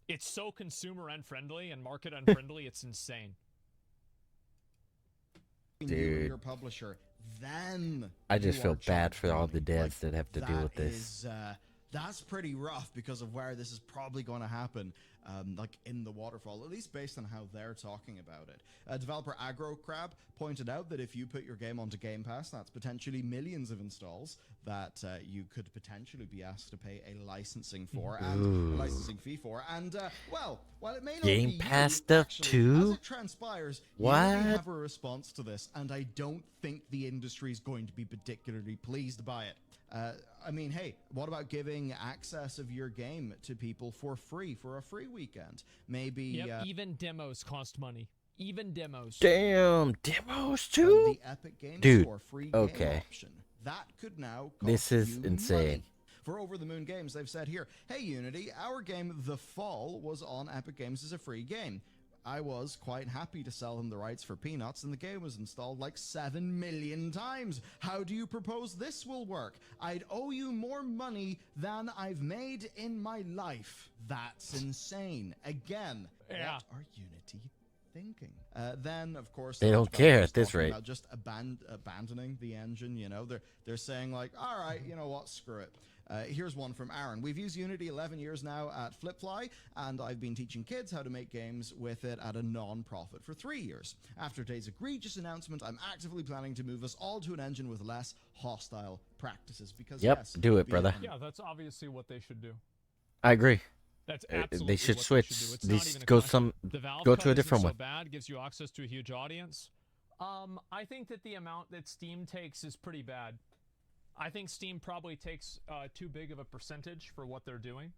It's so consumer unfriendly and market unfriendly, it's insane. You Dude. and your publisher, then I just you feel are bad charged for all the money. devs that have to deal with this. That's pretty rough because of where this is probably going to happen, like in the waterfall, at least based on how they're talking about it. Developer Agro Crab pointed out that if you put your game onto Game Pass, that's potentially millions of installs that you could potentially be asked to pay a licensing for and a licensing fee for. And well, while it may not Game be Pass you, stuff actually, too? as it transpires, What? Unity have a response to this, and I don't think the industry is going to be particularly pleased by it. I mean, hey, what about giving access of your game to people for free for a free weekend? Maybe Yep, even demos cost money. Even demos. Damn, demos too? the Epic Games Dude, Store free okay. game option. That could now cost This is you insane. money. For Over the Moon Games, they've said here, hey Unity, our game The Fall was on Epic Games as a free game. I was quite happy to sell them the rights for peanuts, and the game was installed like 7 million times. How do you propose this will work? I'd owe you more money than I've made in my life. That's insane. Again, Yeah. what are Unity thinking? Then, of course, They the don't care developers at this talking rate. about just abandoning the engine. They're saying like, all right, you know what, screw it. Here's one from Aaron. We've used Unity 11 years now at Flipfly, and I've been teaching kids how to make games with it at a non-profit for 3 years. After today's egregious announcement, I'm actively planning to move us all to an engine with less hostile practices. Because Yep, yes, do it, brother. Yeah, that's obviously what they should do. I agree. That's They absolutely should what switch. They should do. It's They not should even a go question. The Valve go cut to a isn't different so one. bad, gives you access to a huge audience. I think that the amount that Steam takes is pretty bad. I think Steam probably takes too big of a percentage for what they're doing.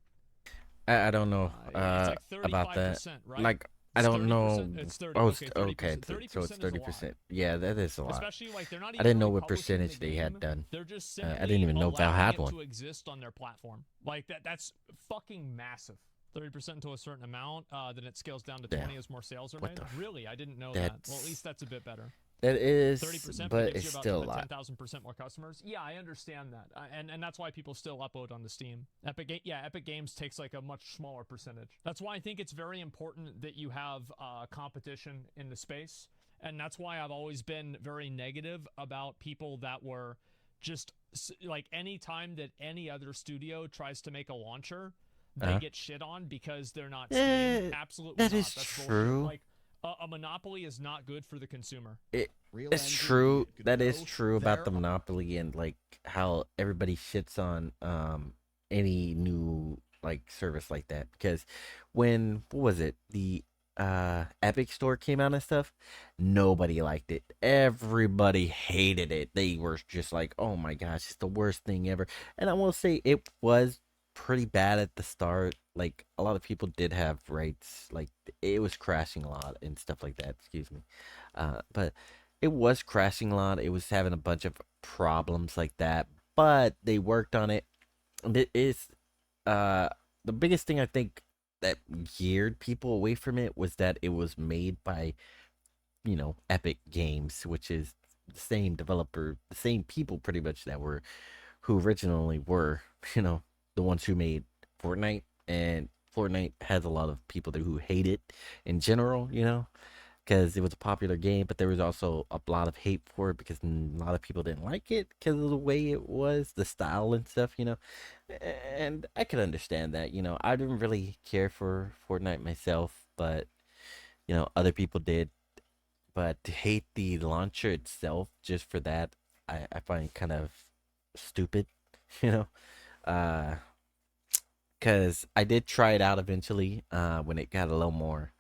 I don't know It's like 35%, about that. right? Like, I It's don't 30%? know. It's 30. Oh, Okay, 30%. okay. 30% So it's is a lot. 30%. Yeah, that is a lot. Especially like they're not even I didn't know really what publishing the percentage they had game. done. They're just I simply didn't even know Valve allowing had it one. to exist on their platform. Like that's fucking massive. 30% to a certain amount, then it scales down to 20 as more sales are What made. the Really, I didn't know that. Well, at That's- least that's a bit better. It is, 30%, but it but gives it's you about still a lot. 10,000% more customers. Yeah, I understand that, and that's why people still upload on the Steam. Epic Games takes like a much smaller percentage. That's why I think it's very important that you have competition in the space, and that's why I've always been very negative about people that were just like any time that any other studio tries to make a launcher, they Uh, get shit on because they're not Steam. eh, Absolutely that not. is That's bullshit. true. Like a monopoly is not good for the consumer. It Real it's engine, be true. it good to That is go. true about There the monopoly and like how everybody shits on any new like service like that because when what was it the Epic Store came out and stuff, nobody liked it. Everybody hated it. They were just like, "Oh my gosh, it's the worst thing ever." And I will say it was pretty bad at the start. Like a lot of people did have rights, like it was crashing a lot and stuff like that. Excuse me, but it was crashing a lot. It was having a bunch of problems like that, but they worked on it. And it is uh the biggest thing I think that geared people away from it was that it was made by Epic Games, which is the same developer, the same people pretty much that were who originally were you know the ones who made Fortnite, and Fortnite has a lot of people there who hate it in general, because it was a popular game, but there was also a lot of hate for it because a lot of people didn't like it because of the way it was, the style and stuff. And I could understand that. I didn't really care for Fortnite myself, but other people did. But to hate the launcher itself just for that, I find kind of stupid, you know. Uh, because I did try it out eventually when it got a little more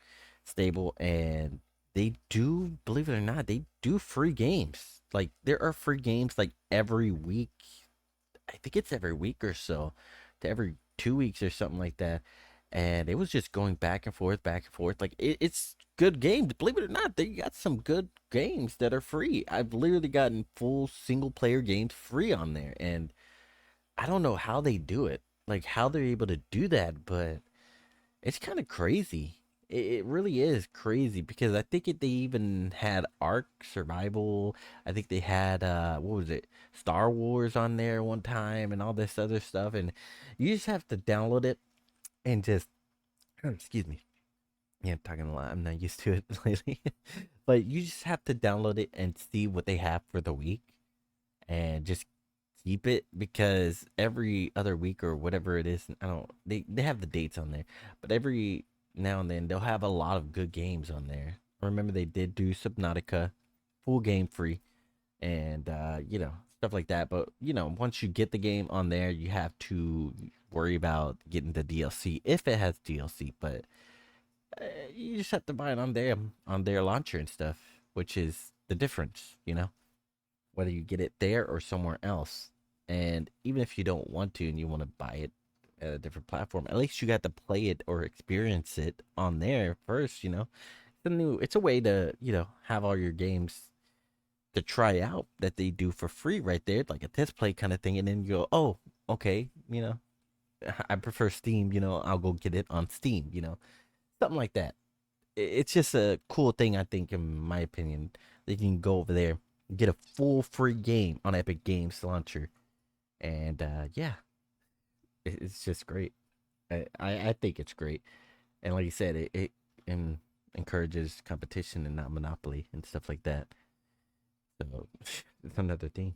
stable, and they do, believe it or not, they do free games. Like there are free games like every week. I think it's every week or so, to every 2 weeks or something like that. And it was just going back and forth, back and forth. Like it's good games. Believe it or not, they got some good games that are free. I've literally gotten full single player games free on there, and I don't know how they do it, like how they're able to do that, but it's kind of crazy. It really is crazy because I think they even had Ark Survival. I think they had what was it, Star Wars on there one time, and all this other stuff. And you just have to download it and just excuse me. Yeah, I'm talking a lot. I'm not used to it lately, but you just have to download it and see what they have for the week, and just keep it because every other week or whatever it is, I don't they have the dates on there, but every now and then they'll have a lot of good games on there. I remember they did do Subnautica, full game free, and stuff like that. But once you get the game on there, you have to worry about getting the DLC if it has DLC. But you just have to buy it on their launcher and stuff, which is the difference. Whether you get it there or somewhere else. And even if you don't want to and you want to buy it at a different platform, at least you got to play it or experience it on there first. It's a way to, have all your games to try out that they do for free right there, like a test play kind of thing. And then you go, oh, okay, I prefer Steam, I'll go get it on Steam, something like that. It's just a cool thing, I think, in my opinion. That you can go over there, get a full free game on Epic Games launcher, and yeah, it's just great. I think it's great, and like you said, it encourages competition and not monopoly and stuff like that. So it's another thing.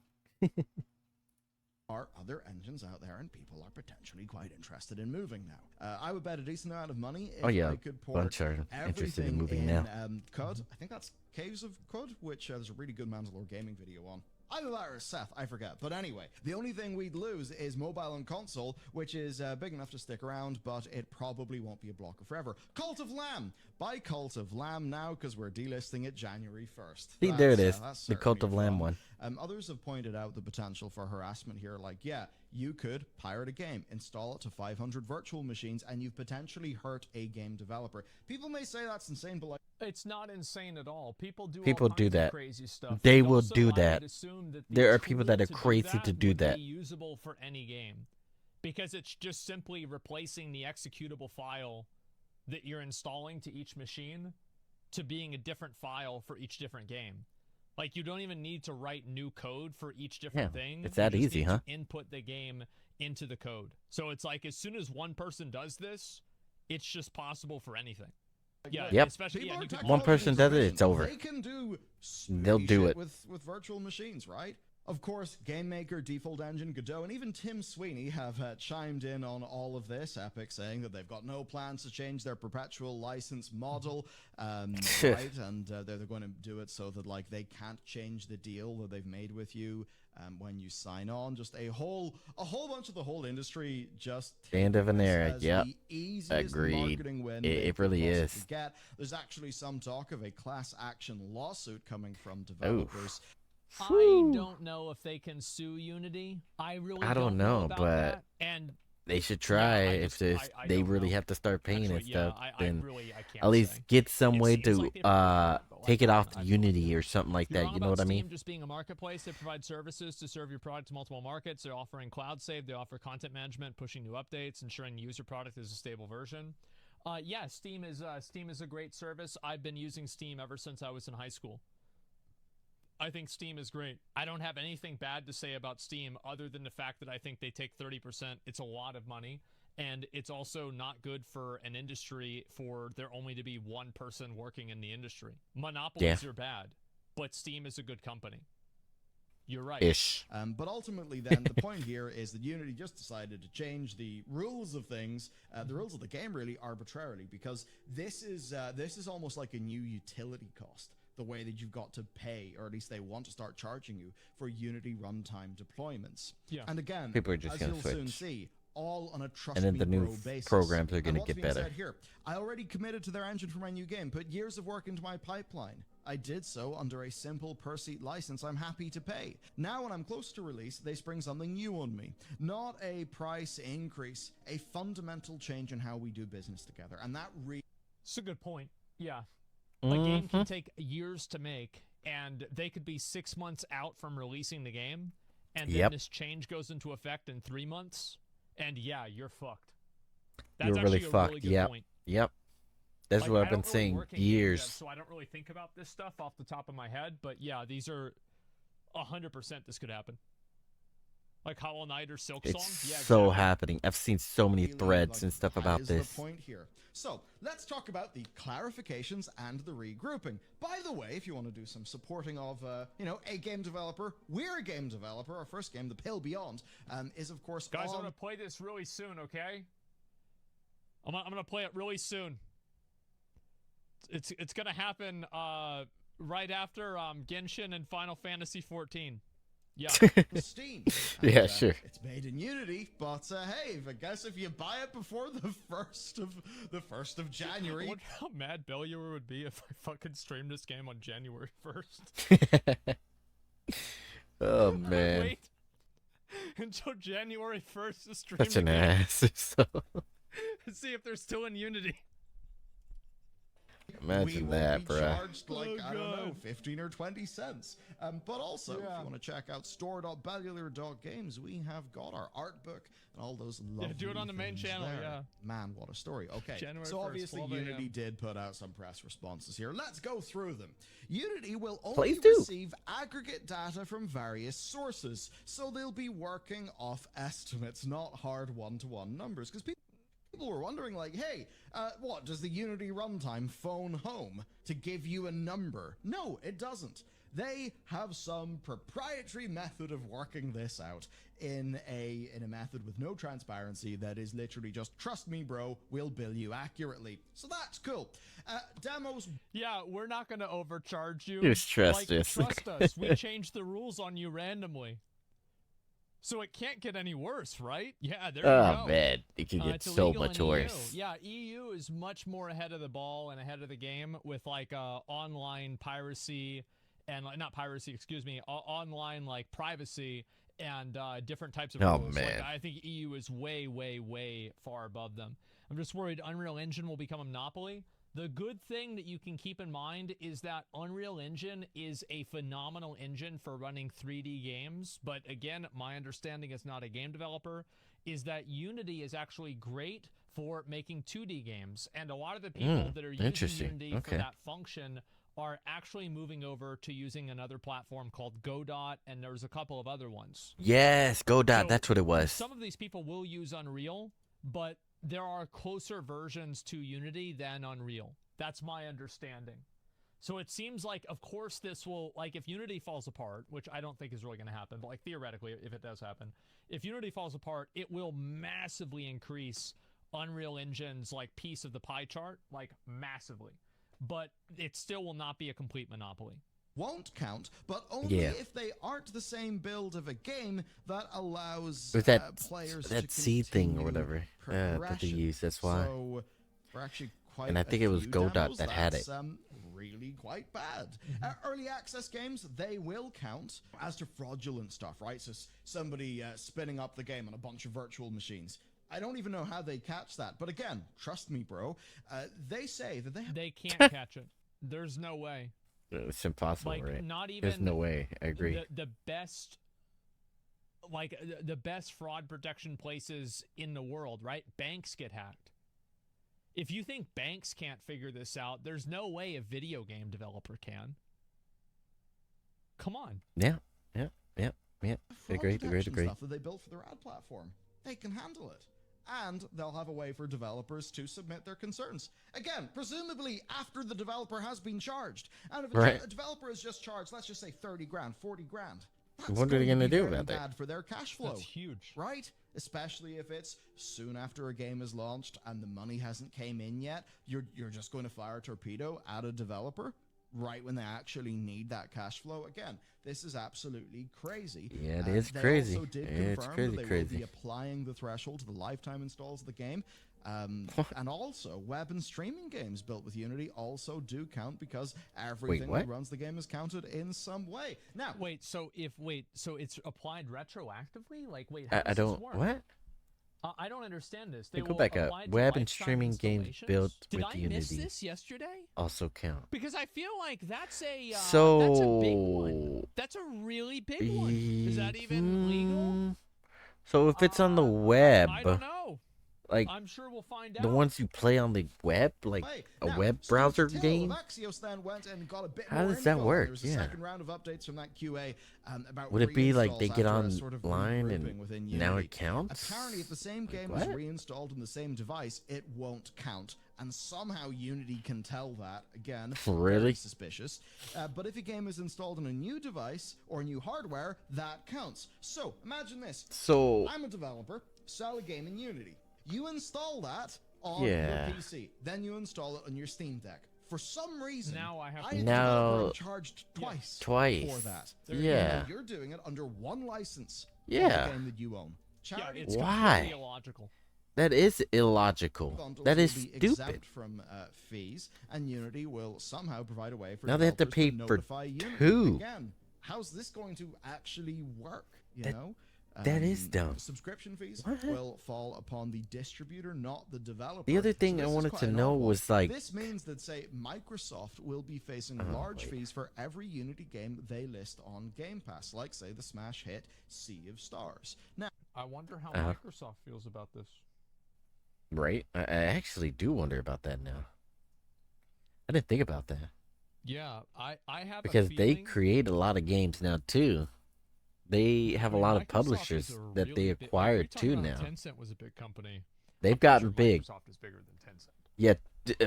are other engines out there, and people are potentially quite interested in moving now. I would bet a decent amount of money if Oh yeah, I could port bunch are interested in everything moving in now. CUD. I think that's Caves of CUD, which there's a really good Mandalore gaming video on. Either that or Seth, I forget. But anyway, the only thing we'd lose is mobile and console, which is big enough to stick around, but it probably won't be a blocker forever. Cult of Lamb! Buy Cult of Lamb now, because we're delisting it January 1st. See, there it is, That's the Cult certainly of Lamb fun. one. Others have pointed out the potential for harassment here, like, yeah, you could pirate a game, install it to 500 virtual machines, and you've potentially hurt a game developer. People may say that's insane, but like, It's not insane at all. People do People all do kinds of that. crazy stuff. They And will also, do I that. would assume that the There are people that tool are crazy to do would that. be usable for any game, because it's just simply replacing the executable file that you're installing to each machine to being a different file for each different game. Like, you don't even need to write new code for each different thing. It's that You just easy, need huh? to input the game into the code. So it's like, as soon as one person does this, it's just possible for anything. Yeah, Yep. especially People are you could technologically One person does it, proficient. it's over. They can do They'll spooky do shit it. with virtual machines, right? Of course, Game Maker, Default Engine, Godot, and even Tim Sweeney have chimed in on all of this. Epic saying that they've got no plans to change their perpetual license model, right? And they're going to do it so that like they can't change the deal that they've made with you when you sign on. Just a whole bunch of the whole industry just The end of an taking this era. as Yep. the easiest Agreed. marketing win they It could really possibly is. get. There's actually some talk of a class action lawsuit coming from developers. I don't know if they can sue Unity. I really don't know, about but that. And They should try. I if just- I they don't really know. have to start paying actually, and stuff, then I can't at least say. get some It way seems to like they probably can, but, take it I off have the no Unity idea. or something like You're that. wrong You know about what I Steam mean? just being a marketplace. They provide services to serve your product to multiple markets. They're offering cloud save. They offer content management, pushing new updates, ensuring the user product is a stable version. Yeah, Steam is a great service. I've been using Steam ever since I was in high school. I think Steam is great. I don't have anything bad to say about Steam other than the fact that I think they take 30%. It's a lot of money. And it's also not good for an industry for there only to be one person working in the industry. Monopolies are bad, but Steam is a good company. You're right. Ish. But ultimately, then, the point here is that Unity just decided to change the rules of things, the rules of the game, really, arbitrarily, because this is almost like a new utility cost. The way that you've got to pay, or at least they want to start charging you for Unity runtime deployments. Yeah. And again, People are just as gonna you'll soon switch. see, all on a trust And then me the new bro basis. programs are And gonna what's get being better. said here, I already committed to their engine for my new game, put years of work into my pipeline. I did so under a simple per seat license I'm happy to pay. Now when I'm close to release, they spring something new on me. Not a price increase, a fundamental change in how we do business together. And that It's a good point. Yeah. A game can take years to make, and they could be 6 months out from releasing the game, and then this change goes into effect in 3 months, and yeah, you're fucked. That's You're really actually a fucked. really good Yep. point. Yep. That's Like, what I I've been don't really saying work in game years. dev, so I don't really think about this stuff off the top of my head, but yeah, these are 100% this could happen. Like Hollow Knight or Silk It's Song? Yeah, so exactly. happening. I've seen so many really, threads like, and stuff that about is this. the point here. So let's talk about the clarifications and the regrouping. By the way, if you want to do some supporting of, a game developer, we're a game developer. Our first game, The Pale Beyond, is of course Guys, I'm on. gonna play this really soon, okay? I'm gonna play it really soon. It's gonna happen right after Genshin and Final Fantasy 14. Yeah. Steam. Yeah, sure. It's made in Unity, but hey, I guess if you buy it before the first of I January, wonder how mad Belluer would be if I fucking streamed this game on January 1st. Oh man, Wait until January 1st to stream such the an game. ass. So See if they're still in Unity. we imagine will that, be bro. charged like Oh, I don't know, God. 15 or 20 cents. But also, if Yeah. you want to check out store.bellular.games, we have got our art book and all those lovely do it on the main things channel, there. yeah. Man, what a story. Okay, January so 1st, obviously 12 Unity a.m. did put out some press responses here. Let's go through them. Unity will only Please do. receive aggregate data from various sources, so they'll be working off estimates, not hard one-to-one numbers, because people were wondering, like, hey, what, does the Unity runtime phone home to give you a number? No, it doesn't. They have some proprietary method of working this out in a method with no transparency that is literally just, trust me, bro, we'll bill you accurately. So that's cool. Demos. Yeah, we're not gonna overcharge you. Just trust us. Trust us. We changed the rules on you randomly. So it can't get any worse, right? Yeah, there you Oh go. man, it could get It's so illegal much in EU. worse. Yeah, EU is much more ahead of the ball and ahead of the game with like online piracy and not piracy, excuse me, online like privacy and different types of Oh, rules. man. Like, I think EU is way, way, way far above them. I'm just worried Unreal Engine will become a monopoly. The good thing that you can keep in mind is that Unreal Engine is a phenomenal engine for running 3D games. But again, my understanding as not a game developer is that Unity is actually great for making 2D games. And a lot of the people that are using interesting. Unity for Okay. that function are actually moving over to using another platform called Godot, and there's a couple of other ones. Yes, Godot. So That's what it was. Some of these people will use Unreal, but there are closer versions to Unity than Unreal. That's my understanding. So it seems like, of course, this will, like, if Unity falls apart, which I don't think is really going to happen, but, like, theoretically, if it does happen, if Unity falls apart, it will massively increase Unreal Engine's, like, piece of the pie chart, like, massively. But it still will not be a complete monopoly. Won't count, but only Yeah. if they aren't the same build of a game that allows With that players that to seed thing or continue whatever that they progression. use. That's why. So we're actually quite. And I think it was few Godot demos that had that's, it. Really quite bad. Early access games, they will count. As to fraudulent stuff, right? So somebody spinning up the game on a bunch of virtual machines. I don't even know how they catch that. But again, trust me, bro. They say that they can't catch it. There's no way. It's impossible, Like, right? not even There's no way. I agree. the best, like, the best fraud protection places in the world, right? Banks get hacked. If you think banks can't figure this out, there's no way a video game developer can. Come on. Yeah. fraud Agreed. detection stuff that they built for their ad platform. They can handle it. And they'll have a way for developers to submit their concerns. Again, presumably after the developer has been charged. And if Right. a developer is just charged, let's just say 30 grand, 40 grand. That's What are they going gonna to be do very about that? bad for their cash flow. That's huge. Right? Especially if it's soon after a game is launched and the money hasn't came in yet. You're just going to fire a torpedo at a developer right when they actually need that cash flow. Again, this is absolutely crazy. Yeah, it is they crazy. also did It's confirm crazy, that they crazy. will be applying the threshold to the lifetime installs of the game. And also, web and streaming games built with Unity also do count because everything what? that runs the game is counted in some way. Now, So it's applied retroactively? Like, wait, how I does don't. this work? What? I don't understand this. Hey, They go will back up. apply to Web and lifetime streaming games installations? built Did with I miss Unity this yesterday? also count. Because I feel like that's a big So one. That's a really big one. Is that even legal? So if it's on the web, I don't know. like I'm sure we'll find the out. ones you play on the web, like Hey, a now, web Steve browser Till game. of Axios then went and got a bit How more does that info, and work? There was a Yeah. second round of updates from that QA about Would it be like they reinstalls get after a sort of online regrouping and within now Unity. it counts? Apparently, if the same game what? is reinstalled on the same device, it won't count. And somehow Unity can tell that. Again, Really? very suspicious. But if a game is installed on a new device or new hardware, that counts. So imagine this. So I'm a developer, sell a game in Unity. You install that on Yeah. your PC, then you install it on your Steam Deck. For some reason, Now I have I to- as a Now- developer, am charged twice for that. Yeah. You're doing it under one license. Yeah. Of the game that you own. Yeah, Charity it's Why? completely illogical. that is illogical. bundles That is will be stupid. exempt from fees, and Unity will somehow provide a way for Now they have to developers pay for notify Unity. two. Again, how's this going to actually work? You That- know. that is dumb. Subscription fees What? will fall upon the distributor, not the developer. The other thing this I is wanted quite to an know odd one. was, like- this means that, say, Microsoft will be facing Oh, large wait. fees for every Unity game they list on Game Pass, like, say, the smash hit Sea of Stars. Now, I wonder how Uh-huh. Microsoft feels about this. Right? I actually do wonder about that now. I didn't think about that Yeah, I have because a they feeling, create a lot of games now too. They have a lot of Microsoft publishers is a that really they big- like, we acquired talk too about now. Tencent was a big company. They've I'm pretty gotten sure big. Microsoft is bigger than Tencent. Yeah,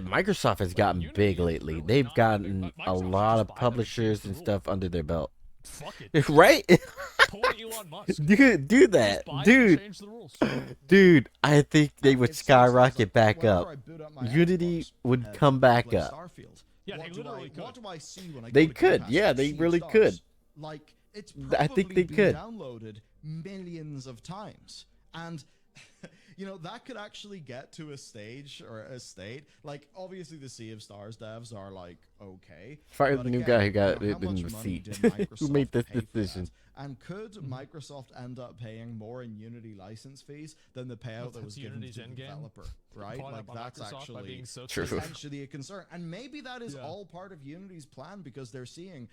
Microsoft has gotten Unity big is lately. really They've not that big, gotten but a Microsoft should lot just of buy them and change publishers the and rules. stuff under their belt. Fuck it. Right? Pull Elon Musk. Dude, do that. Just buy it and Dude, change the rules. dude, I think they would it's seriously, skyrocket like, back whenever up. I boot up my Unity Xbox, would to come back play up. Starfield, Yeah, what they do literally What could. do I see when I They go to Game could, Pass? yeah, I they see really stars. could. Like, it's I think probably they been could. downloaded millions of times, and that could actually get to a stage or a state. Like, obviously, the Sea of Stars devs are like, okay, Fire but the new again, guy who got how it in much the money seat. did Who Microsoft made this pay for that? decision? And could Microsoft end up paying more in Unity license fees than the payout that That's was given Unity's to the endgame. developer? Right? Bought Like, out by that's Microsoft by actually being so True. cheap. essentially a concern. And maybe that is Yeah. all part of Unity's plan because they're seeing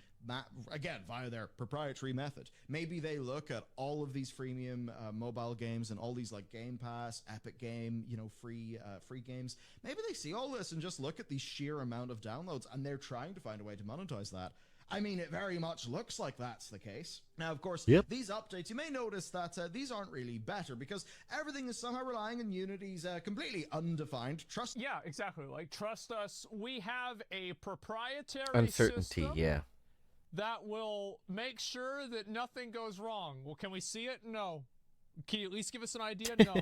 again, via their proprietary method. Maybe they look at all of these freemium mobile games and all these like Game Pass, Epic Game, free games. Maybe they see all this and just look at the sheer amount of downloads, and they're trying to find a way to monetize that. I mean, it very much looks like that's the case. Now, of course, these updates, you may notice that these aren't really better because everything is somehow relying on Unity's completely undefined trust. Yeah, exactly. Like, trust us. We have a proprietary Uncertainty, system yeah. that will make sure that nothing goes wrong. Well, can we see it? No. Can you at least give us an idea? No.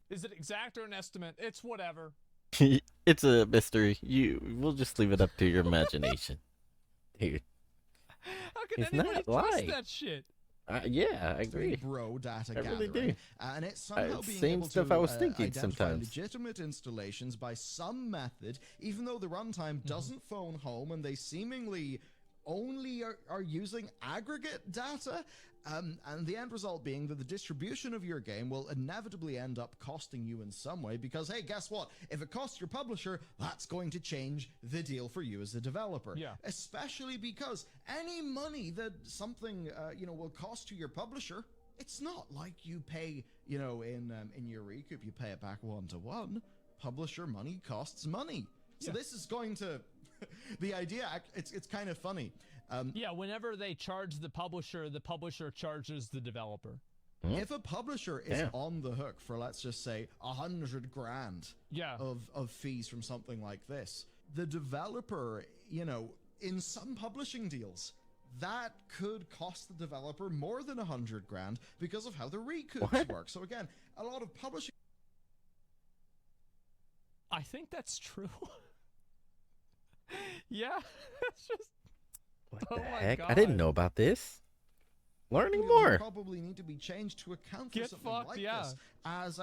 Is it exact or an estimate? It's whatever. It's a mystery. We'll just leave it up to your imagination. Dude. How can It's anybody not trust lying. that shit? Yeah, I agree. Bro data I really gathering, do. and it's somehow being same able stuff to I was thinking identify sometimes. legitimate installations by some method, even though the runtime doesn't phone home, and they seemingly only are using aggregate data. And the end result being that the distribution of your game will inevitably end up costing you in some way because, hey, guess what? If it costs your publisher, that's going to change the deal for you as a developer. Yeah. Especially because any money that something, will cost to your publisher, it's not like you pay, in your recoup, you pay it back 1-to-1. Publisher money costs money. So this is going to... the idea, it's kind of funny. Whenever they charge the publisher charges the developer. If a publisher is on the hook for, let's just say, $100,000 of fees from something like this, the developer, in some publishing deals, that could cost the developer more than $100,000 because of how the recoups work. So again, a lot of publishing... I think that's true. Yeah, it's just... What Oh the my heck? God. I didn't know about this. Learning will more. probably need to be changed to account for Get something fucked, like yeah. this as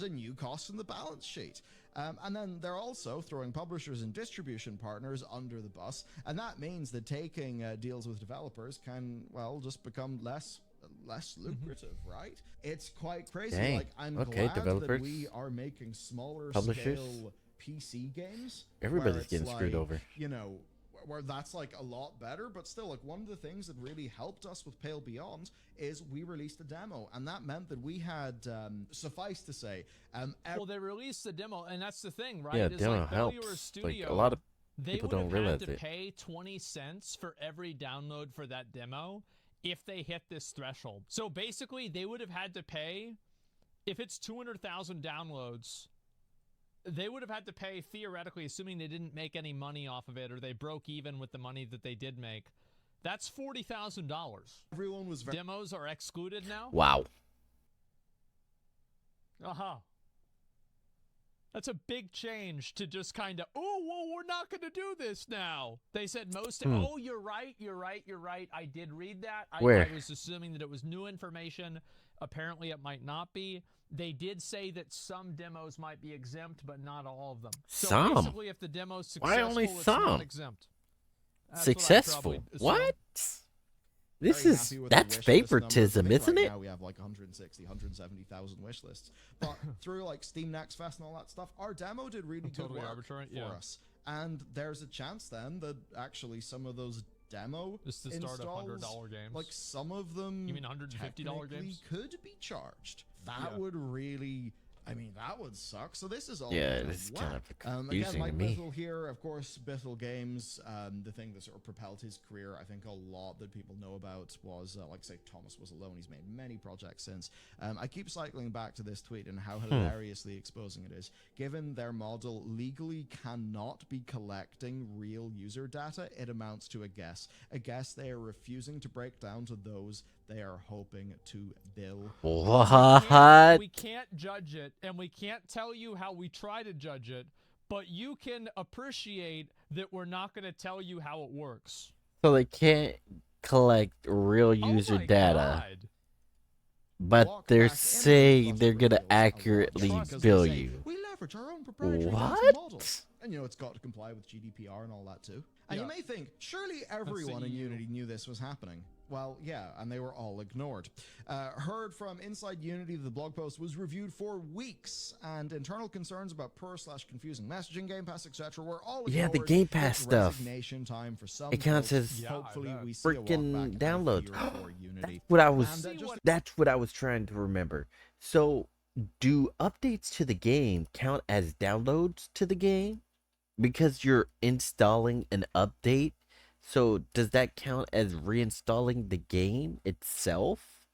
a new cost in the balance sheet. And then they're also throwing publishers and distribution partners under the bus, and that means that taking deals with developers can, well, just become less lucrative, right? It's quite crazy. Dang. Like, I'm Okay, glad developers, that we are making smaller publishers, scale PC games. Everybody's where it's getting screwed like, over. Where that's like a lot better, but still, like, one of the things that really helped us with Pale Beyond is we released a demo, and that meant that we had, suffice to say, well, they released the demo, and that's the thing, right? Yeah, Is demo like helps. Failure Like, Studio, a lot of they people would don't have realize had to it. pay 20 cents for every download for that demo if they hit this threshold. So basically, they would have had to pay, if it's 200,000 downloads, they would have had to pay, theoretically, assuming they didn't make any money off of it or they broke even with the money that they did make. That's $40,000. everyone was very Demos are excluded now? Wow. That's a big change to just kind of, oh, well, we're not going to do this now. They said most, oh, you're right. I did read that. I was assuming that it was new information. Apparently, it might not be. They did say that some demos might be exempt, but not all of them. So Some? basically, if the demo's successful, Why only it's some? not exempt. That's Successful? what I'd probably What? This very is happy with the that's wish list numbers. favoritism, I think isn't right it? Now we have like 170,000 wish lists. But through like Steam Next Fest and all that stuff, our demo did really good Totally work arbitrary, for us. And there's a chance then that actually some of those demo Just to start installs, $100 games. like some of them, You mean $150 technically games? could be charged. That would really. I mean, that would suck. So this is all Yeah, kinda this is kind whack. of confusing Again, Mike to me. Bithell here, of course, Bithell Games. The thing that sort of propelled his career, I think a lot that people know about was, like say, Thomas Was Alone. He's made many projects since. I keep cycling back to this tweet and how hilariously exposing it is. Given their model legally cannot be collecting real user data, it amounts to a guess. A guess they are refusing to break down to those they are hoping to bill. What? We can't judge it, and we can't tell you how we try to judge it, but you can appreciate that we're not going to tell you how it works. So they can't collect real user Oh my data, God. but Walk they're back in saying and they're plus gonna reveals a lot accurately because they bill say, you. We leverage our own proprietary data What? model. And it's got to comply with GDPR and all that too. And Yeah. you may think, surely everyone in Unity knew this was happening. Well, yeah, and they were all ignored. Heard from inside Unity, the blog post was reviewed for weeks, and internal concerns about poor/confusing messaging, Game Pass, etc. were all Yeah, ignored. the Game Pass It's stuff. resignation time for some It counts folks. as Hopefully, we see a walk freaking back. I downloads. fear for Unity. What I was. And, just That's what I was trying to remember. So, do updates to the game count as downloads to the game? Because you're installing an update, so does that count as reinstalling the game itself?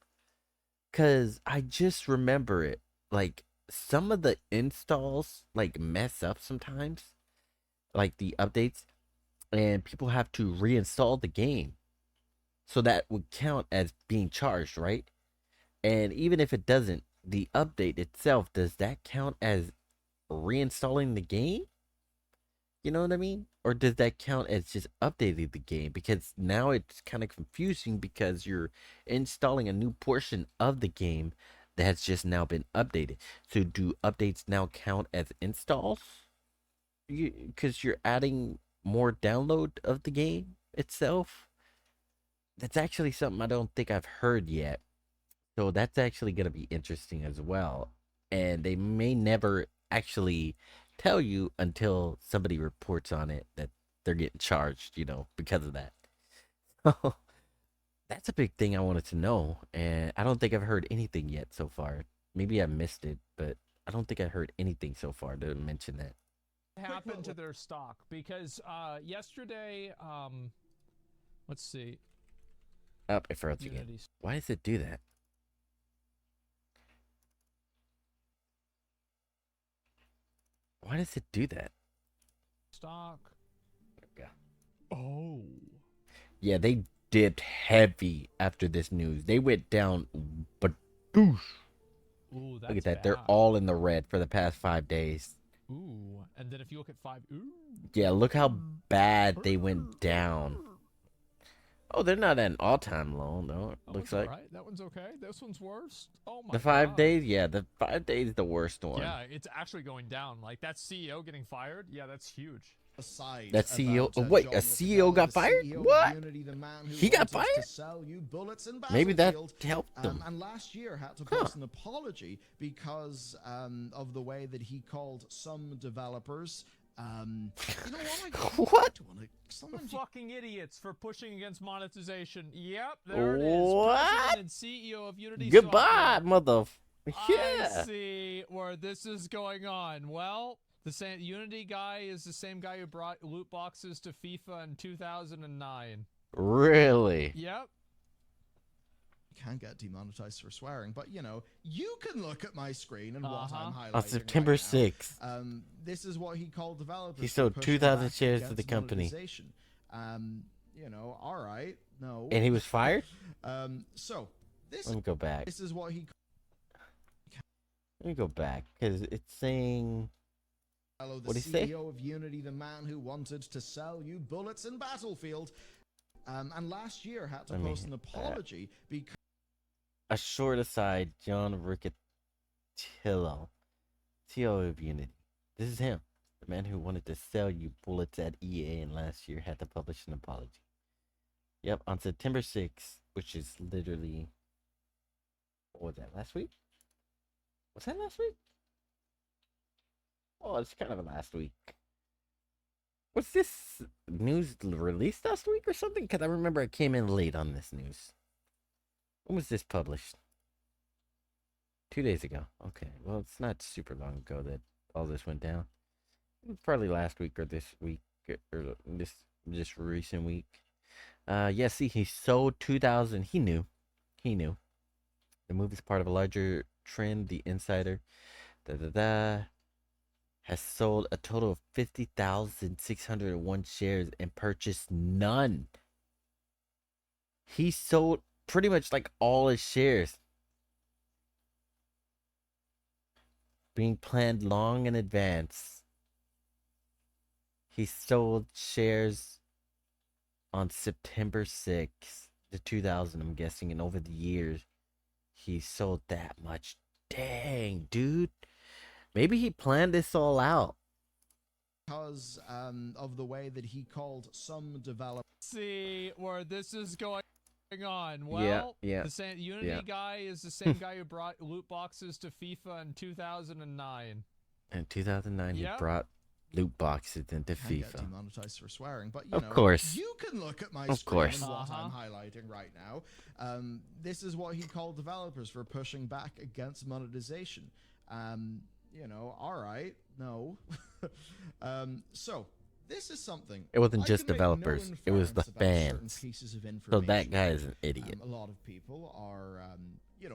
Because I just remember it. Like, some of the installs, like, mess up sometimes. Like, the updates. And people have to reinstall the game. So that would count as being charged, right? And even if it doesn't, the update itself, does that count as reinstalling the game? You know what I mean? Or does that count as just updating the game? Because now it's kind of confusing because you're installing a new portion of the game that has just now been updated. So do updates now count as installs? Because you're adding more download of the game itself? That's actually something I don't think I've heard yet. So that's actually going to be interesting as well. And they may never actually tell you until somebody reports on it that they're getting charged, because of that. That's a big thing I wanted to know. And I don't think I've heard anything yet so far. Maybe I missed it, but I don't think I heard anything so far to mention that. Happened to their stock because yesterday, let's see. Up, it froze again. Why does it do that? Why does it do that? Stock. Yeah. Oh. Yeah, they dipped heavy after this news. They went down, but doosh. Ooh, that's Look at that. bad. They're all in the red for the past 5 days. Ooh, and then if you look at 5, ooh. Yeah, look how bad they went down. Oh, they're not at an all-time low, though. Looks like. Right. That one's okay. This one's worse. Oh my. The 5 days, yeah, the 5 days is the worst one. Yeah, it's actually going down. Like that CEO getting fired. Yeah, that's huge. Aside that CEO. about, wait, John a CEO got fired? CEO what? Unity, the man who he got wanted fired? To sell you bullets in Maybe that Battlefield, helped them. and last year had to post an apology because of the way that he called some developers. You know what? What? Fucking idiots for pushing against monetization. Yep, there it is. What? President and CEO of Unity Goodbye, Software. mother. Yeah. I see where this is going on. Well, the same Unity guy is the same guy who brought loot boxes to FIFA in 2009. Really? Yep. Can get demonetized for swearing, but you can look at my screen and what I'm highlighting. On September right 6th. This is what he called developers. He sold 2,000 shares to the company. All right, no. And he was fired? So this. Let me go back. This is what he. Let me go back because it's saying. Hello, the What did he say? CEO of Unity, the man who wanted to sell you bullets in Battlefield, and last year had to post an apology because. A short aside, John Riccitiello, CEO of Unity. This is him, the man who wanted to sell you bullets at EA and last year had to publish an apology. Yep, on September 6th, which is literally, what was that, last week? Was that last week? Oh, it's kind of a last week. Was this news released last week or something? Because I remember I came in late on this news. When was this published? 2 days ago. Okay, well, it's not super long ago that all this went down. Probably last week or this week or this recent week. Yeah, see, he sold 2,000. He knew. The move is part of a larger trend. The insider has sold a total of 50,601 shares and purchased none. He sold pretty much like all his shares. Being planned long in advance. He sold shares on September 6th, the 2000, I'm guessing, and over the years, he sold that much. Dang, dude. Maybe he planned this all out. Because of the way that he called some developers. See where this is going. Hang on. Yeah, Well, yeah, the same Unity yeah. guy is the same guy who brought loot boxes to FIFA in 2009. In 2009, he Yep. brought loot boxes into Can get FIFA. demonetized for swearing, but Of course. you can look at my Of screen course. and what I'm highlighting right now. This is what he called developers for pushing back against monetization. All right, no. So this is something. It wasn't I just can make no developers. It was the inference about certain fans. pieces of So information. that guy is an idiot. A lot of people are,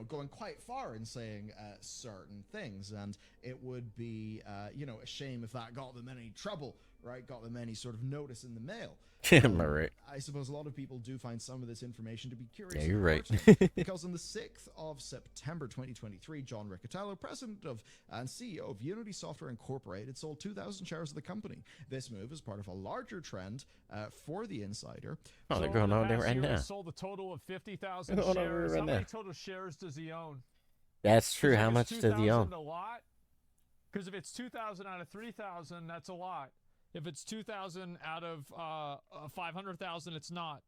going quite far in saying certain things, and it would be, a shame if that got them any trouble, right? Got them any sort of notice in the mail. Am I right? I suppose a lot of people do find some of this information to be curious. Yeah, you're right. Because on the 6th of September 2023, John Riccatello, president of and CEO of Unity Software Incorporated, sold 2,000 shares of the company. This move is part of a larger trend for the insider. Oh, they're going on there right now. Sold a total of 50,000 Going on shares. right How now. many total shares does he own? That's true. How much does he own? A lot? Because if it's 2,000 out of 3,000, that's a lot. If it's 2,000 out of 500,000, it's not.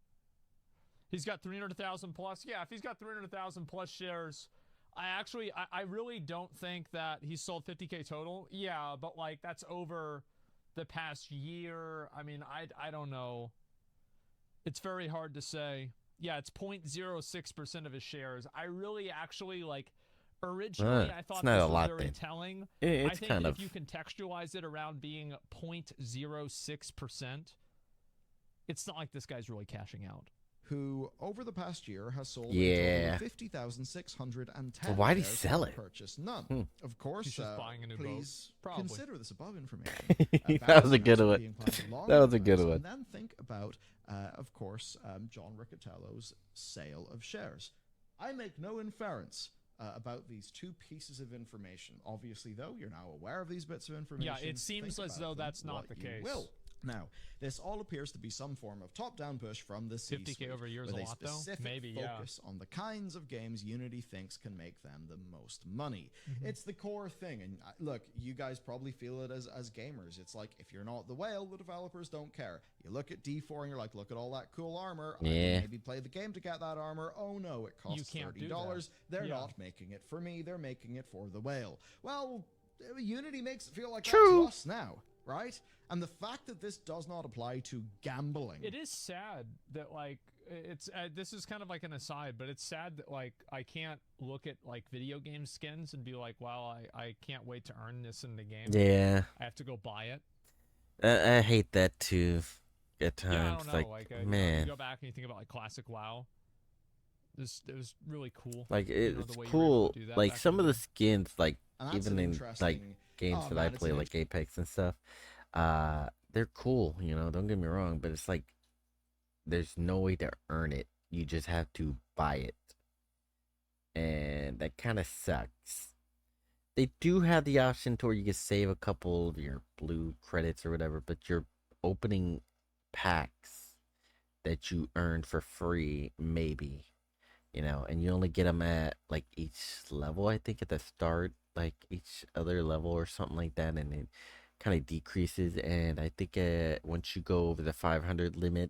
He's got 300,000 plus. Yeah, if he's got 300,000 plus shares, I really don't think that he's sold 50K total. Yeah, but like that's over the past year. I mean, I don't know. It's very hard to say. Yeah, it's 0.06% of his shares. I really actually like. Originally, I thought it's not this a was lot very then. telling. It's I think kind if of. you contextualize it around being 0.06%, it's not like this guy's really cashing out. Who, over the past year, has sold Yeah. a total of 50,610 But why'd he shares sell and it? Purchased none. Of course, He's just buying a new please boat. Probably. consider this above information. That was a good one. Being planned long That was a in good advance, one. And then think about, of course, John Riccatello's sale of shares. I make no inference about these two pieces of information. Obviously, though, you're now aware of these bits of information. Yeah, it seems Think as about though them that's not what the you case. will. Now, this all appears to be some form of top-down push from the C-suite, 50K over a year is with a lot, though? specific Maybe, yeah. focus on the kinds of games Unity thinks can make them the most money. It's the core thing, and look, you guys probably feel it as gamers. It's like, if you're not the whale, the developers don't care. You look at D4 and you're like, look at all that cool armor. I Yeah. can maybe play the game to get that armor. Oh no, it costs You can't do $30. They're Yeah. not making it for me. They're making it for the whale. Well, Unity makes it feel like True. that to us now, right? And the fact that this does not apply to gambling. It is sad that like it's this is kind of like an aside, but it's sad that like I can't look at like video game skins and be like, wow, I can't wait to earn this in the game. Yeah. I have to go buy it. I hate that too. At times, Yeah, I don't know. like you man, go back and you think about like classic WoW. It was really cool. like the it's way you were able cool. to do that like back some in of the the skins, like And that's even an in like interesting- games Oh, that man, I it's play, an like Apex and stuff, they're cool. You know, don't get me wrong, but it's like there's no way to earn it. You just have to buy it, and that kind of sucks. They do have the option to where you can save a couple of your blue credits or whatever, but you're opening packs that you earned for free, maybe, you know, and you only get them at like each level, I think, at the start, like each other level or something like that, and it kind of decreases. And I think once you go over the 500 limit,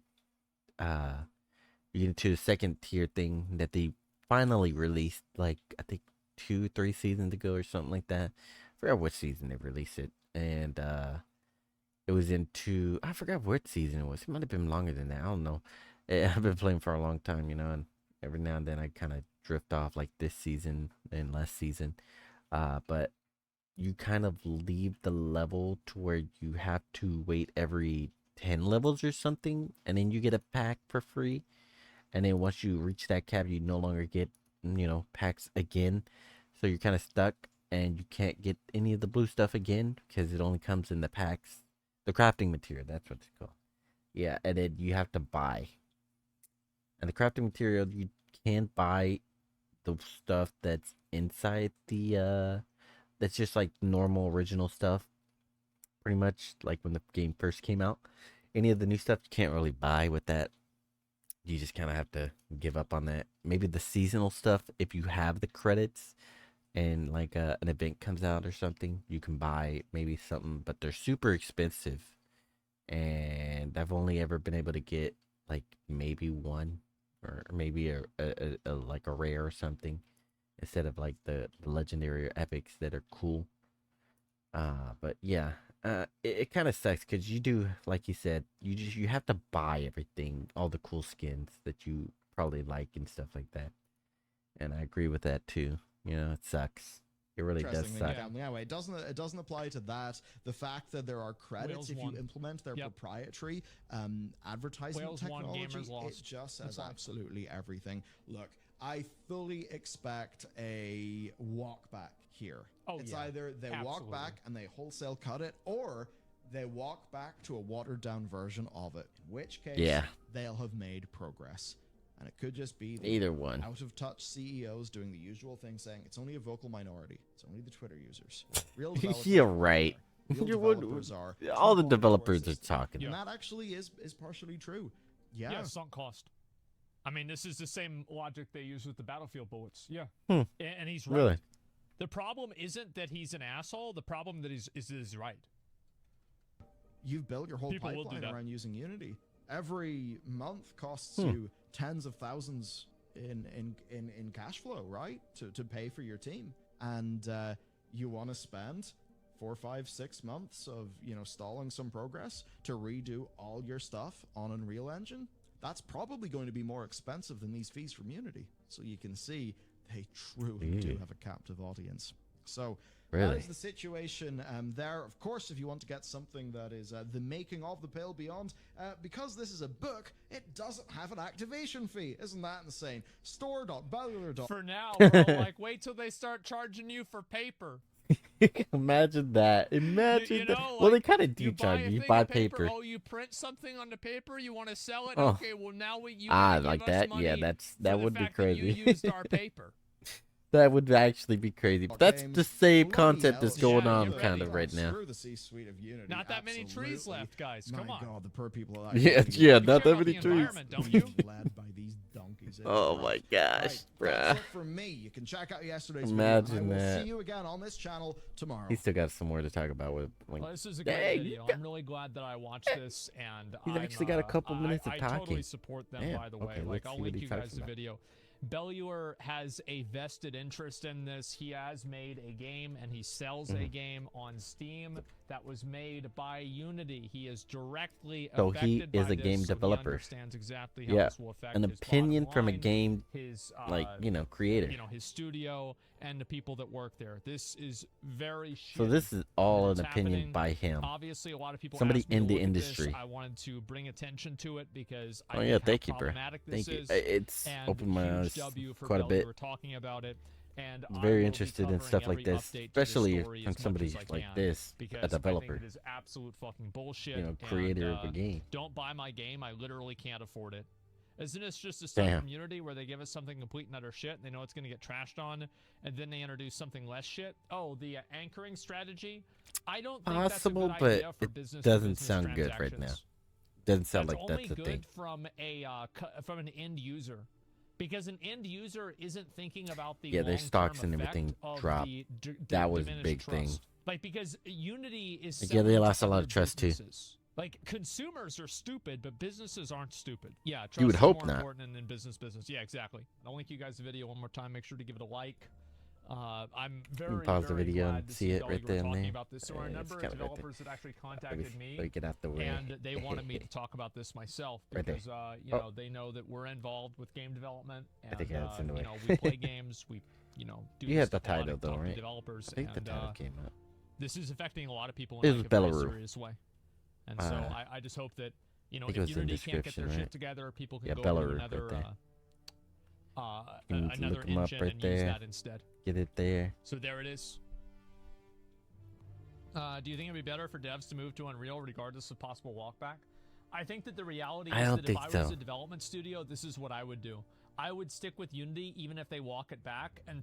you get into the second tier thing that they finally released, like I think 2-3 seasons ago or something like that. I forgot which season they released it, and it was into, I forgot what season it was. It might have been longer than that. I don't know. I've been playing for a long time, you know, and every now and then I kind of drift off, like this season and last season. But you kind of leave the level to where you have to wait every 10 levels or something, and then you get a pack for free. And then once you reach that cap, you no longer get, you know, packs again. So you're kind of stuck, and you can't get any of the blue stuff again because it only comes in the packs. The crafting material, that's what it's called. Yeah, and then you have to buy. And the crafting material, you can buy the stuff that's inside the, that's just like normal original stuff. Pretty much like when the game first came out. Any of the new stuff you can't really buy with that. You just kind of have to give up on that. Maybe the seasonal stuff, if you have the credits and like an event comes out or something, you can buy maybe something, but they're super expensive. And I've only ever been able to get like maybe one or maybe a like a rare or something, instead of like the legendary or epics that are cool. But yeah, it kind of sucks because you do, like you said, you have to buy everything, all the cool skins that you probably like and stuff like that. And I agree with that too. You know, it sucks. It really does Interesting suck. yeah, it doesn't apply to that. The fact that there are credits Wales if won. you implement their Yep. proprietary advertisement Wales won, technology, gamers lost. it just says That's all. absolutely everything. Look, I fully expect a walk back here. Oh, It's yeah. either they walk Absolutely. back and they wholesale cut it, or they walk back to a watered down version of it. In which case, Yeah. they'll have made progress. And it could just be the Either one. out of touch CEOs doing the usual thing, saying it's only a vocal minority. It's only the Twitter users. Real developers You're aren't right. there. Real You're developers are all the 2.4 developers are systems. talking. And that actually is partially true. Yeah. Yeah, sunk cost. I mean, this is the same logic they use with the Battlefield bullets. Yeah. Hmm. And he's right. Really? The problem isn't that he's an asshole. The problem that he's right. You've built your whole People will do pipeline that. around using Unity. Every month costs Hmm. you tens of thousands in cash flow, right? To pay for your team. And you want to spend 4, 5, 6 months of, stalling some progress to redo all your stuff on Unreal Engine? That's probably going to be more expensive than these fees from Unity. So you can see they truly do have a captive audience. So that Really? is the situation there. Of course, if you want to get something that is the making of The Pale Beyond, because this is a book, it doesn't have an activation fee. Isn't that insane? Store.bellular.com. For now, we're all like, wait till they start charging you for paper. Imagine that. Imagine You that. know, Well, they like, kind of do you buy charge a you. You thing buy of paper. Oh, you print something on the paper. You want to sell it? Oh. Okay, well now you Ah, gotta give like us that? money Yeah, for that the would be fact that you crazy. used our paper. That would actually be crazy. But that's the same Bloody concept that's hell, going yeah, on you're kind right. of right now. Screw the C-suite of Unity. Not that many trees absolutely. left, guys. Come My on. God, the poor people of that Yeah, company yeah, are not care that about many the trees. environment, don't you? led by these donkeys. Oh my gosh, Right, bruh. that's it from me. You can check out yesterday's Imagine video. And I will that. see you again on this channel tomorrow. He's still got some more to talk about with. Like, Well, this is a great Dang, video. you I'm really glad that I watched this, and He's I'm, actually got a couple minutes of I talking. totally support them, Damn, by the way. okay, Like, let's I'll see what link he you talks guys the about. video. Bellular has a vested interest in this. He has made a game, and he sells Mm-hmm. a game on Steam that was made by Unity. He is directly So he affected is by a game this, so developer. He understands exactly how Yeah, this will affect an his opinion bottom from a line, game, his creator. his studio and the people that work there. This is very shitty. So this is all It's an opinion happening. by him. Obviously, a lot of people Somebody asked me to in the look at this. industry. I wanted to bring attention to it because I Oh think yeah, how thank you, bro. problematic this Thank you. is. It's And opened my huge eyes W for quite a bit. Bellular talking about it. And I'm I very will be interested in covering stuff like every this, update to this especially story from as much somebody as I like can, this, because a developer. I think it is absolute fucking bullshit. Creator and, of a game. Don't buy my game. I literally can't afford it. Isn't this just a stuff Damn. from Unity where they give us something complete and utter shit and they know it's going to get trashed on, and then they introduce something less shit? Oh, the anchoring strategy? I don't think Possible, that's a good idea but for it business doesn't to business sound good right now. transactions. Doesn't sound That's like only that's the good thing. from an end user, because an end user isn't thinking about the Yeah, their long-term stocks and effect everything of dropped. the That was a diminished big thing. trust. Like, because Unity is Like, yeah, they selling to lost a lot of other trust, too. businesses. Like, consumers are stupid, but businesses aren't stupid. Yeah, trust You would is hope more not. important than business. Yeah, exactly. I'll link you guys the video one more time. Make sure to give it a like. I'm very, pause the very video glad and to see it Bellular right there and talking there. about this. There are a It's number of kinda right there. developers that actually Let contacted me me, get out the way. and they wanted me to talk about this myself Right there. because Oh. they know that we're involved with game development, and I think that's in the way. we play games, we do You this had the stuff a lot title and though, talk to right? developers, I think the and title came up. this is affecting a lot of people It in was like a very Bellaroo. serious way. And so I just hope that think if it was in Unity can't get their description, shit right? together, people can Yeah, go Bellaroo, to right another there. You need to another look 'em up engine right and use there. that instead. Get it there. So there it is. Do you think it'd be better for devs to move to Unreal regardless of possible walkback? I think that the reality I is don't that if think I was so. a development studio, this is what I would do. I would stick with Unity even if they walk it back and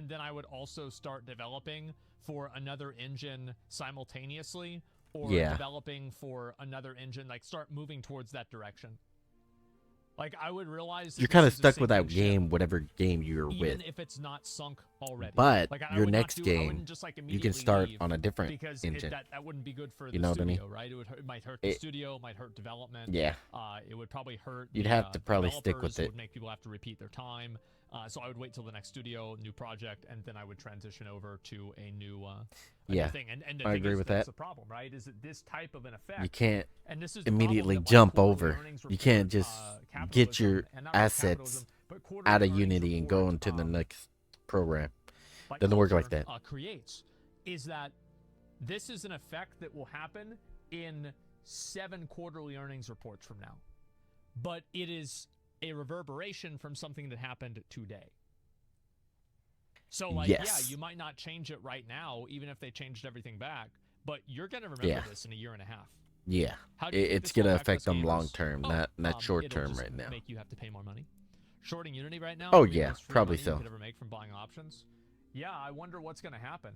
then I would also start developing for another engine simultaneously, or Yeah. developing for another engine, like start moving towards that direction. Like, I would realize that You're this kind of is a stuck with that sinking ship, game, whatever game you're even with. if it's not sunk already. But Like, I your would not next I game, wouldn't just like you immediately can start leave on a different because engine. that wouldn't be good for You the know what I mean? studio, right? It might hurt the studio, might hurt development. Yeah. It would probably hurt. You'd the, have to probably stick developers. with it. Would make people have to repeat their time. So I would wait till the next studio, new project, and then I would transition over to a new Yeah, thing. And the I thing agree is, with that's that. the problem, right? Is that this type of an effect? You can't And this is the problem immediately that, like, jump quarterly over. earnings You can't report, just get capitalism, your and not really assets capitalism, but quarterly out of earnings Unity and go report, into the next program. like Doesn't work culture, like that. Creates is that this is an effect that will happen in 7 quarterly earnings reports from now, but it is a reverberation from something that happened today. So, like, Yes. yeah, you might not change it right now, even if they changed everything back, but you're gonna remember this in a year and a half. Yeah, How do you think it's this will gonna affect affect us them gamers? long term, not short It'll term just right now. Make you have to pay more money. Shorting Unity right now. Oh, would be the yeah, most free probably money so. You could ever make from buying options. Yeah, I wonder what's gonna happen.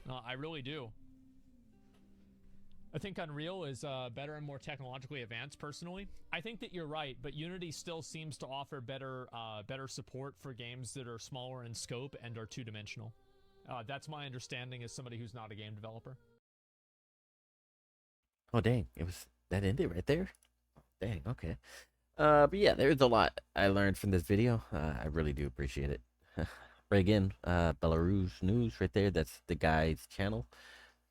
I really do. I think Unreal is better and more technologically advanced, personally. I think that you're right, but Unity still seems to offer better support for games that are smaller in scope and are two-dimensional. That's my understanding as somebody who's not a game developer. Oh dang, that ended right there. Dang, okay. But yeah, there's a lot I learned from this video. I really do appreciate it. Right again, Belarus News right there. That's the guy's channel.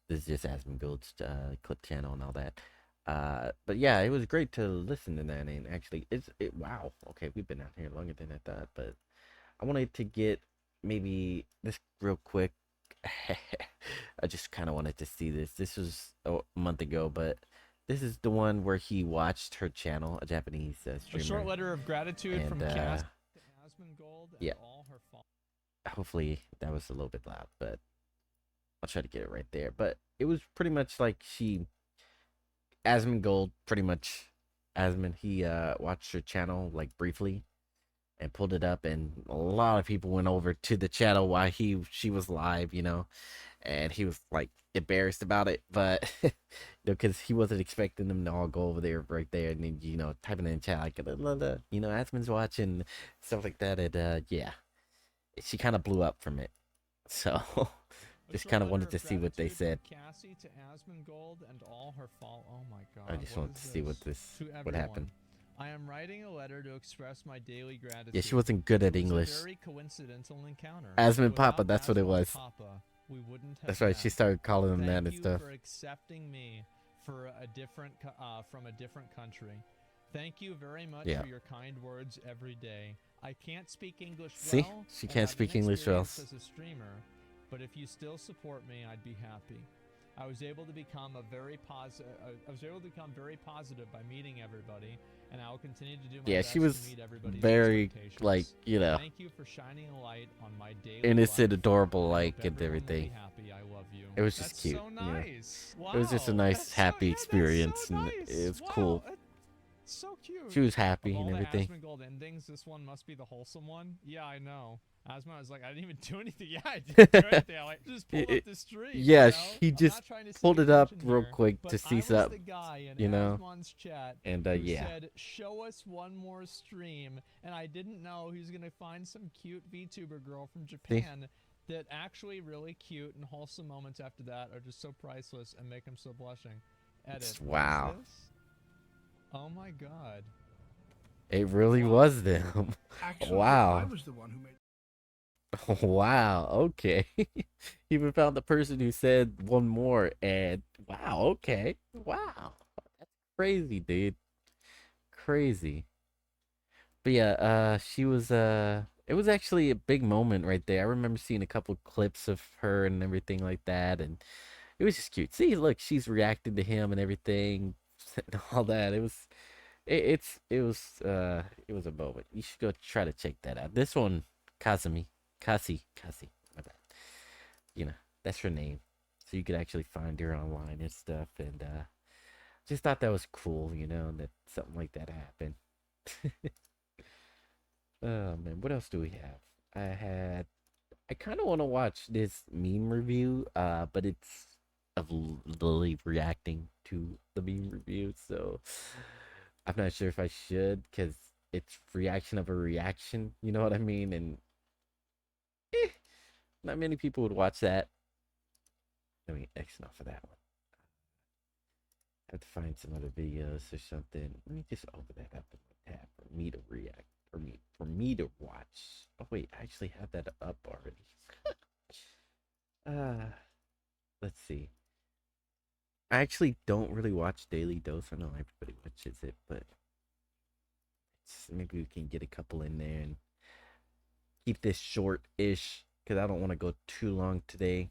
This is just Asmongold's clip channel and all that. But yeah, it was great to listen to that. And actually, wow. Okay, we've been out here longer than I thought, but I wanted to get maybe this real quick. I just kind of wanted to see this. This was a month ago, but this is the one where he watched her channel, a Japanese streamer. A short letter of gratitude and, from Cass to Asmongold and yeah. all her followers. Hopefully that was a little bit loud, but I'll try to get it right there. But it was pretty much like Asmongold, pretty much he watched her channel like briefly and pulled it up, and a lot of people went over to the channel while she was live, and he was like embarrassed about it, but because he wasn't expecting them to all go over there right there and then typing in chat like Asmon's watching, stuff like that. And yeah, she kind of blew up from it, so just kind of wanted to see what they said. Cassie to Asmongold and all her oh my god. I just wanted to see what happened. I am writing a letter to express my daily gratitude. Yeah, she wasn't good at English. A very coincidental encounter. Asmon Papa, that's what it was. Papa, we wouldn't have that's right. She started calling him that and stuff. Thank you for accepting me for from a different country. Thank you very much for your kind words every day. I can't speak English well. See, she can't speak English well. As a streamer, but if you still support me, I'd be happy. I was able to become very positive by meeting everybody, and I will continue to do my best she was to meet everybody's very expectations. Thank you for shining a light on my daily innocent, life. adorable, I like, hope and everyone will be everything. happy. I love you. It was just That's cute. So nice. Wow. It was just a nice, happy experience, so nice. and it was Wow. cool. So cute. She was happy Of all and everything. The Asmongold endings, this one must be the wholesome one. Yeah, I know. Asma was like, I didn't even do anything. Yeah, I didn't do anything. I like just pulled up the stream. Yeah, he just pulled it up real quick to see something. Chat and said, show us one more stream, and I didn't know he was gonna find some cute VTuber girl from Japan. That actually really cute and wholesome moments after that are just so priceless and make him so blushing. Edit. Wow. Oh my god. It really was them. Actually, wow. I was the one who made. Wow, okay. Even found the person who said one more, and wow, okay. Wow. That's crazy, dude. Crazy. But yeah, she was it was actually a big moment right there. I remember seeing a couple clips of her and everything like that, and it was just cute. See, look, she's reacting to him and everything and all that. It was a moment. You should go try to check that out. This one, Cassie, my bad. That's her name. So you could actually find her online and stuff. And just thought that was cool, that something like that happened. Oh man, what else do we have? I kind of want to watch this meme review, but it's of Lily reacting to the meme review, so I'm not sure if I should, because it's reaction of a reaction. You know what I mean? And eh, not many people would watch that. Let me X off of that one. I have to find some other videos or something. Let me just open that up in my tab for me to react, for me to watch. Oh wait, I actually have that up already. Let's see. I actually don't really watch Daily Dose. I know everybody watches it, but maybe we can get a couple in there and keep this short-ish because I don't want to go too long today.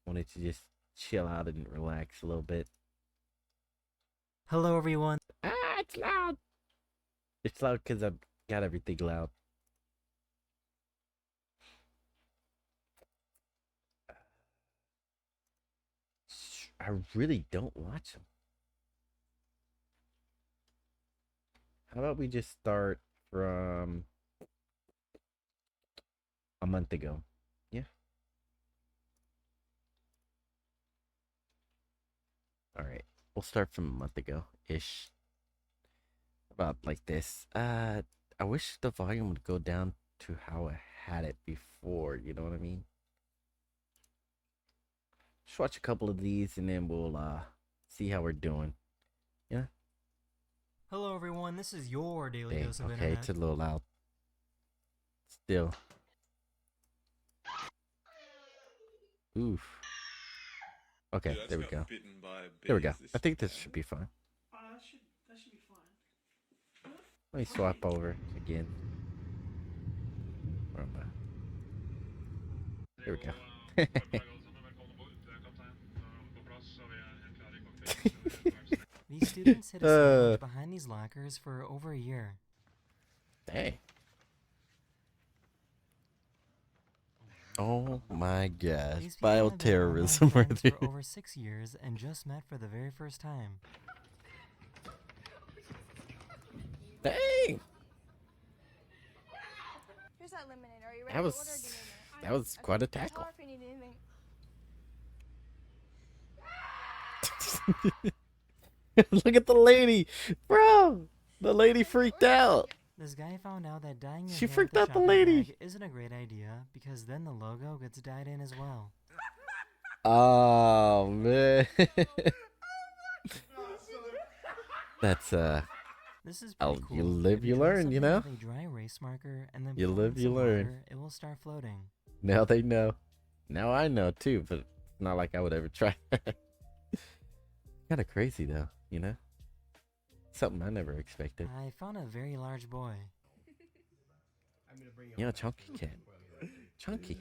I wanted to just chill out and relax a little bit. Hello, everyone. It's loud. It's loud because I've got everything loud. I really don't watch them. How about we just start from a month ago? Yeah. All right. We'll start from a month ago ish. About like this. I wish the volume would go down to how I had it before. You know what I mean? Just watch a couple of these and then we'll see how we're doing. Yeah. Hello, everyone. This is your daily Dang, dose of okay, internet. it's a little loud. Still. Oof. Okay, Dude, I there we just got go. bitten by a There we bee. go. Is I think this bad? should be fine. That should be fine. Let me swap over again. Where am I? There we go. These students hid a sandwich behind these lockers for over a year. Dang. Oh my gosh. These people have been online Bioterrorism right friends there. for over 6 years and just met for the very first time. Dang. Here's that lemonade. Are you ready That to was order or do you need that was quite a tackle. Tell her if you need anything. Look at the lady. Bro. The lady freaked out. This guy found out that dyeing your She hair freaked with a out the shopping lady. bag isn't a great idea because then the logo gets dyed in as well. Oh man. That's This is pretty cool. you live, If you dry learn, you something know? with a dry erase marker and then You pour live, in you some learn. water, it will start floating. Now they know. Now I know too, but it's not like I would ever try. Kind of crazy though, you know? Something I never expected. I found a very large boy. Yeah, Chunky cat. Chunky.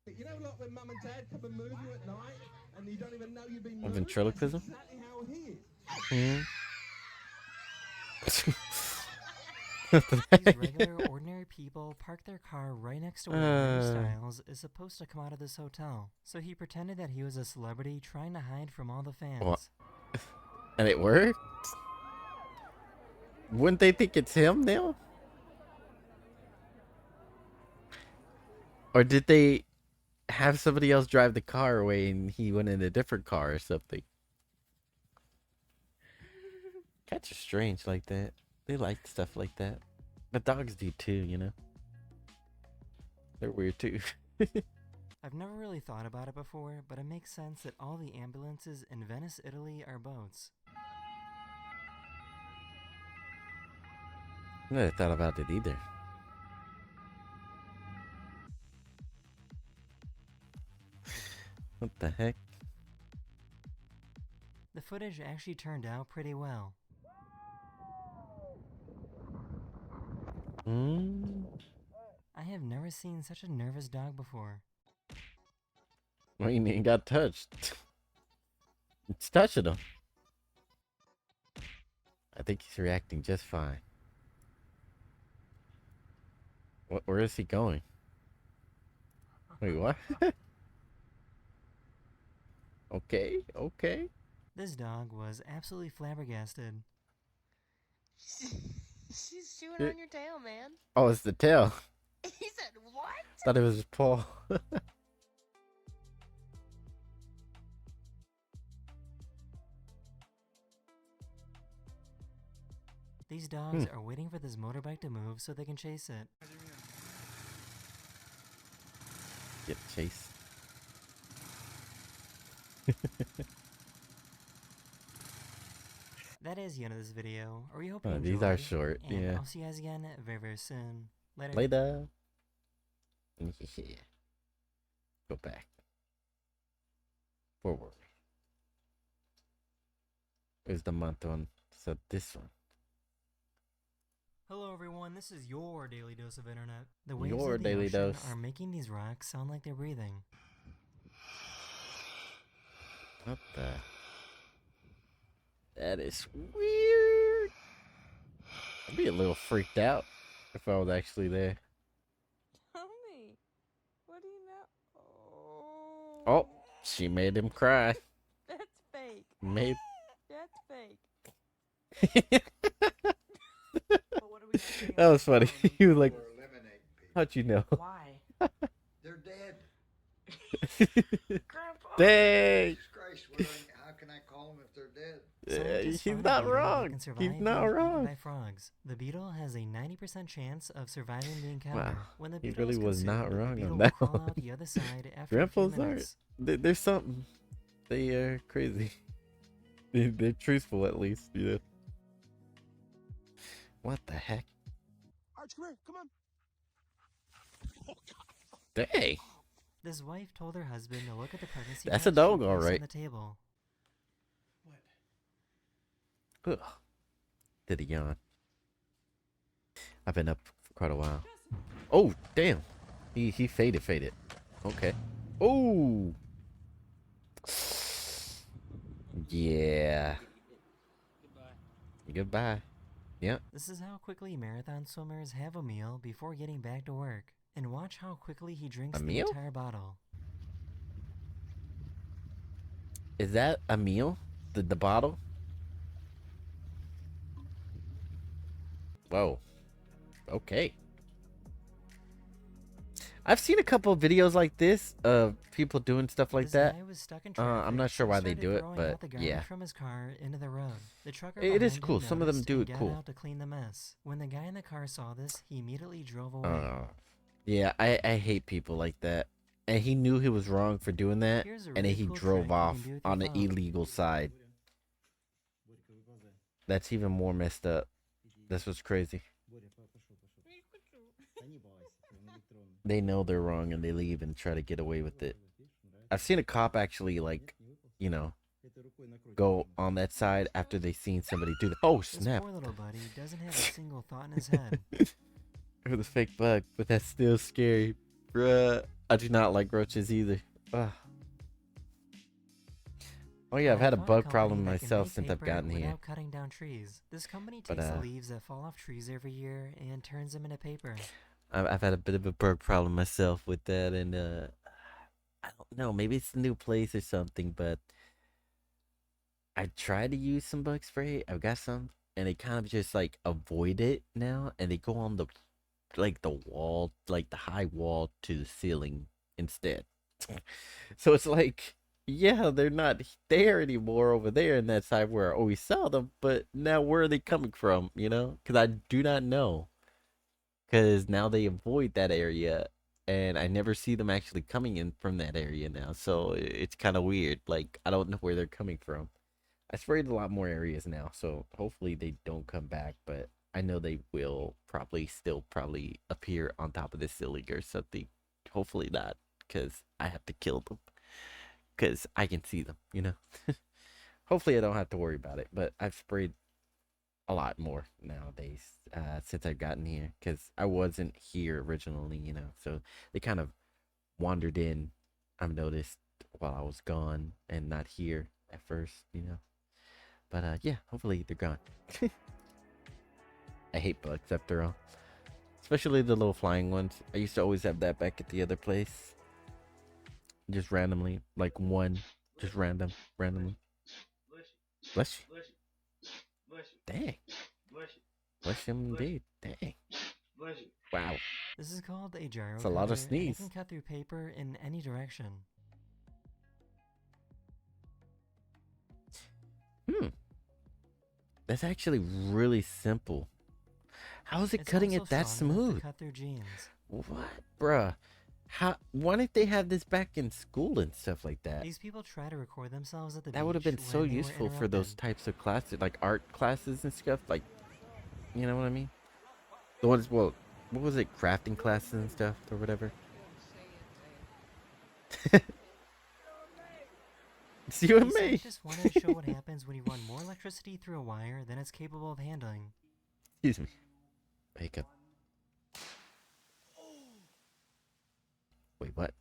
You know, like when mum and dad come and move you at night and you don't even know you've been moved? Ventriloquism? That's exactly how he is. These regular, ordinary people park their car right next to where Harry Styles is supposed to come out of this hotel. So he pretended that he was a celebrity trying to hide from all the fans. What? And it worked? Wouldn't they think it's him now? Or did they have somebody else drive the car away and he went in a different car or something? Cats are strange like that. They like stuff like that. But dogs do too, you know? They're weird too. I've never really thought about it before, but it makes sense that all the ambulances in Venice, Italy are boats. I never thought about it either. What the heck? The footage actually turned out pretty well. I have never seen such a nervous dog before. I mean, he got touched. It's touching him. I think he's reacting just fine. Where is he going? Wait, what? Okay, okay. This dog was absolutely flabbergasted. She's chewing on your tail, man. Oh, it's the tail. He said, what? Thought it was his paw. These dogs are waiting for this motorbike to move so they can chase it. Get chased. That is the end of this video. We hope you Oh, enjoyed. these are short, And yeah. I'll see you guys again very, very soon. Later. Later. Yeah. Go back. Forward. Where's the month one? So this one. Hello everyone, this is your daily dose of internet. The waves Your of the daily ocean dose. are making these rocks sound like they're breathing. What the? That is weird. I'd be a little freaked out if I was actually there. Tell me, what do you know? Oh, she made him cry. That's fake. Made. That's fake. That was funny. He was like, how'd you know? Why? They're dead. Grandpa. Dang. Jesus Christ, how can I call them if they're dead? Scientists He's found not a beetle that wrong. can survive He's being not eaten wrong. By frogs. The beetle has a 90% chance of surviving the encounter. Wow, When the he beetle really is was not consumed, wrong the on beetle that will crawl one. out the other side after a few Grandpas aren't. minutes. There's something. They are crazy. They're truthful at least, you know. What the heck? Arch, come here, come on. Dang. This wife told her husband to look at the pregnancy That's test a dog, she all placed right. on the table. Ugh. Did he yawn? I've been up for quite a while. Oh, damn. He faded. Okay. Oh. Yeah. Goodbye. Yep. This is how quickly marathon swimmers have a meal before getting back to work. And watch how quickly he drinks A the meal? entire bottle. Is that a meal? The bottle? Whoa. Okay. I've seen a couple of videos like this of people doing stuff like This that. guy was stuck in I'm traffic, not sure so he why they started do it, throwing but out the garbage yeah. from his car into the road. The trucker It is behind cool. him Some of them noticed do and it got cool. out to clean the mess. When the guy in the car saw this, he immediately drove away. Yeah, I hate people like that. And he knew he was wrong for doing that, Here's a and then really he cool trick drove you can off do with your on the phone. illegal side. That's even more messed up. That's what's crazy. They know they're wrong and they leave and try to get away with it. I've seen a cop actually, like, you know, go on that side after they seen somebody do the. Oh, This snap. poor little buddy doesn't have a single thought in his head. It was a fake bug, but that's still scary. Bruh. I do not like roaches either. Ugh. Oh yeah, I've I had a found bug company problem that can myself make since I've paper gotten here. without cutting down trees. This company But, takes the leaves that fall off trees every year and turns them into paper. I've had a bit of a bug problem myself with that, and I don't know, maybe it's the new place or something, but I tried to use some bug spray. I've got some, and they kind of just like avoid it now, and they go on the wall, like the high wall to the ceiling instead. So it's like, yeah, they're not there anymore over there in that side where I always saw them, but now where are they coming from? You know, because I do not know. Because now they avoid that area, and I never see them actually coming in from that area now. So it's kind of weird. Like, I don't know where they're coming from. I sprayed a lot more areas now, so hopefully they don't come back. But I know they will probably appear on top of the ceiling or something. Hopefully not, because I have to kill them. Because I can see them, you know. Hopefully I don't have to worry about it. But I've sprayed a lot more nowadays since I've gotten here, because I wasn't here originally, you know, so they kind of wandered in, I've noticed, while I was gone and not here at first, you know. But yeah, hopefully they're gone. I hate bugs after all, especially the little flying ones. I used to always have that back at the other place, just randomly, like one, just randomly. Bless you. Dang. Bless him indeed. Dang. Wow. This is called a gyro It's a lot of cutter, and it sneeze. can cut through paper in any direction. That's actually really simple. How is it It's cutting also it that strong enough to smooth? cut through jeans. What, bruh? How? Why didn't they have this back in school and stuff like that? These people try to record themselves at the That would have beach been so when they were useful for those interrupted. types of classes, like art classes and stuff. Like, you know what I mean? The ones, well, what was it, crafting classes and stuff or whatever. It's you and These me. scientists wanted to show what happens when you run more electricity through a wire than it's capable of handling. Excuse me. Wake up. Wait, what?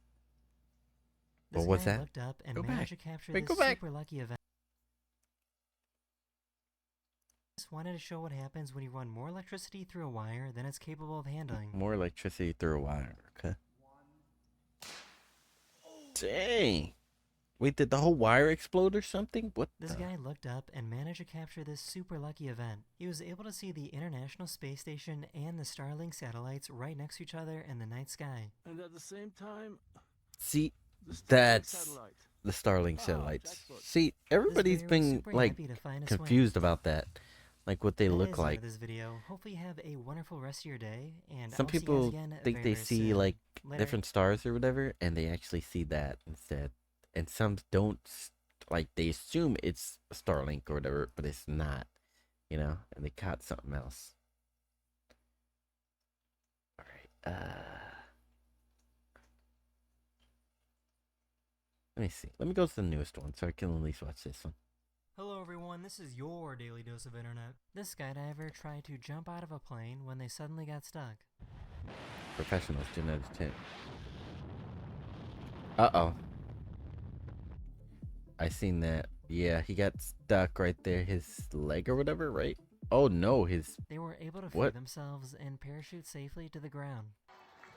This What was guy that? looked up and Go managed back. to capture Wait, this go back. super lucky event. Just wanted to show what happens when you run more electricity through a wire than it's capable of handling. More electricity through a wire. Okay. Dang. Wait, did the whole wire explode or something? What This the? guy looked up and managed to capture this super lucky event. He was able to see the International Space Station and the Starlink satellites right next to each other in the night sky. And at the same time, See, the Starlink that's satellite. the Starlink Ah, satellites. jackpot. See, everybody's This bear was been super like happy to find a swim. confused about that, like what they That look is the end like. of this video. Hopefully you have a wonderful rest of your day, and Some I'll see you people guys again think very, they very see soon. like Later. different stars or whatever, and they actually see that instead. And some don't, like they assume it's Starlink or whatever, but it's not, you know, and they caught something else. All right. Let me see. Let me go to the newest one so I can at least watch this one. Hello everyone, this is your daily dose of internet. This skydiver tried to jump out of a plane when they suddenly got stuck. Professionals, 10 out of 10. Uh-oh. I seen that. Yeah, he got stuck right there. His leg or whatever, right? Oh no, his... They were able to free What? themselves and parachute safely to the ground.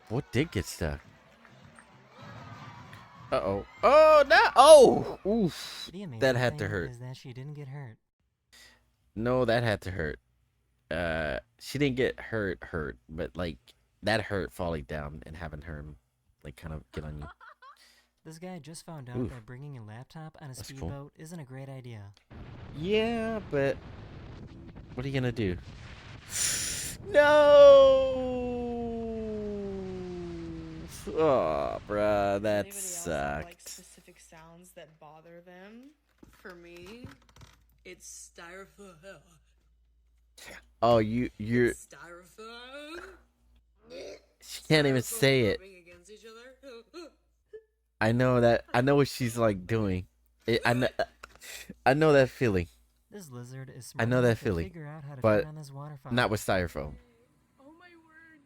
What did get stuck? Uh-oh. Oh, no! Oh! Oof. The amazing That had to thing hurt. is that she didn't get hurt. No, that had to hurt. She didn't get hurt, but like, that hurt falling down and having her, like, kind of get on you. This guy just found out Oof. that bringing a laptop on a That's cool. speedboat isn't a great idea. Yeah, but what are you gonna do? No! Oh, bruh, that Anybody else have, like, sucked. specific sounds that bother them? For me, it's styrofoam. Oh, you're... It's styrofoam. She can't even say it. Rubbing against each other. I know that. I know what she's like doing. I know that feeling. This lizard is I smart know that enough to feeling, figure out how to but turn on this waterfall. not with styrofoam. Oh my word.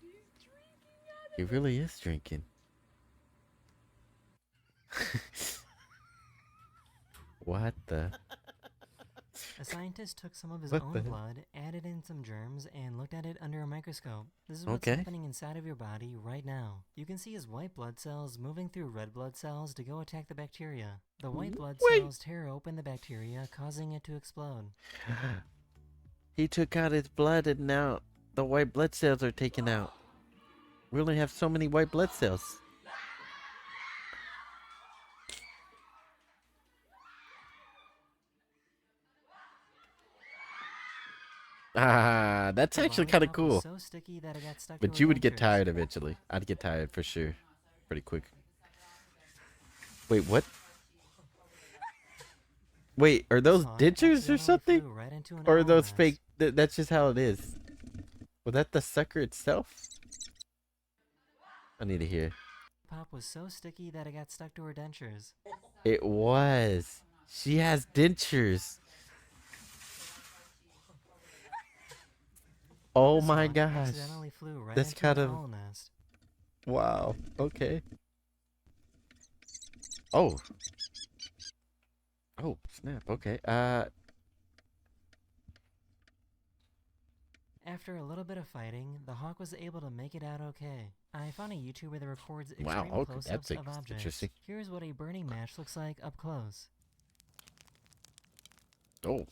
He's drinking out He of really is drinking. What the? A scientist took some of his What own the heck? blood, added in some germs, and looked at it under a microscope. This is what's Okay. happening inside of your body right now. You can see his white blood cells moving through red blood cells to go attack the bacteria. The white blood Wait. cells tear open the bacteria, causing it to explode. He took out his blood and now the white blood cells are taken out. We only have so many white blood cells. Ah, that's The actually kind of lollipop was cool. so sticky that it got stuck But to you her would get dentures. tired eventually. I'd get tired for sure. Pretty quick. Wait, what? Wait, are those This hawk dentures or accidentally something? flew right into an Or are owl those nest. fake? That's just how it is. Was that the sucker itself? I need to hear. Pop was so sticky that it got stuck to her dentures. It was. She has dentures. Oh This my hawk gosh. accidentally flew right That's into kind an of... owl nest. Wow. Okay. Oh. Oh, snap. Okay. After a little bit of fighting, the hawk was able to make it out okay. I found a YouTuber that records Wow, extreme okay, close-ups that's of objects. interesting. Here's what a burning match looks like up close. Oh.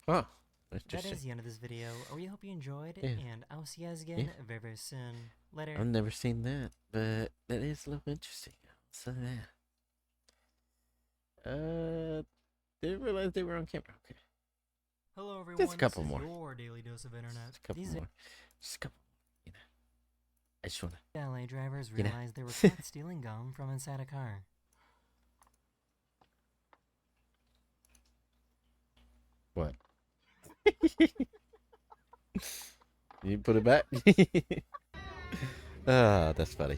Huh. That Interesting. is the end of this video. We hope you enjoyed, Yeah. and I'll see you guys again Yeah. very, very soon. Later. I've never seen that, but that is a little interesting. So yeah. Didn't realize they were on camera. Okay. Hello everyone, Just a couple this more. is your daily dose of internet. Just a couple These more. Just a couple. You know. I just wanna. valet drivers You know. realized they were caught stealing gum from inside a car. What? You put it back? Ah, that's funny.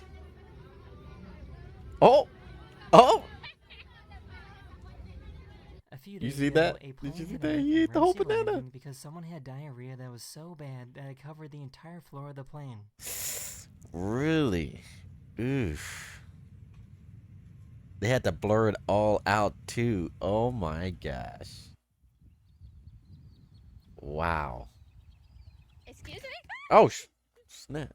Oh! Oh! A few You days see ago, that? a Did plane you see had that? an He ate the whole emergency banana. landing because someone had diarrhea that was so bad that it covered the entire floor of the plane. Really? Oof. They had to blur it all out too. Oh my gosh. Wow. Excuse me? Oh, snap.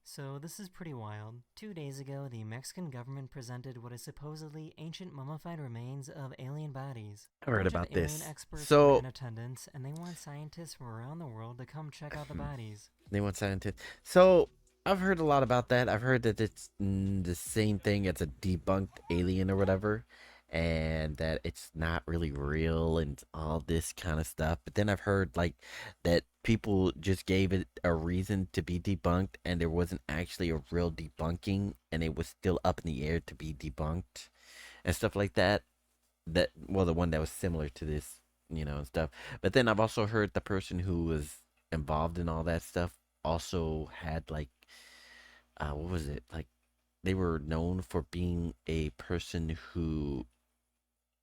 So this is pretty wild. 2 days ago, the Mexican government presented what is supposedly ancient mummified remains of alien bodies. I heard A bunch about of alien this. experts So- were in attendance, and they want scientists from around the world to come check out the bodies. They want scientists. So I've heard a lot about that. I've heard that it's the same thing as a debunked alien or whatever, and that it's not really real and all this kind of stuff. But then I've heard like that people just gave it a reason to be debunked, and there wasn't actually a real debunking, and it was still up in the air to be debunked and stuff like that. That well, the one that was similar to this, you know, and stuff. But then I've also heard the person who was involved in all that stuff also had like what was it, like they were known for being a person who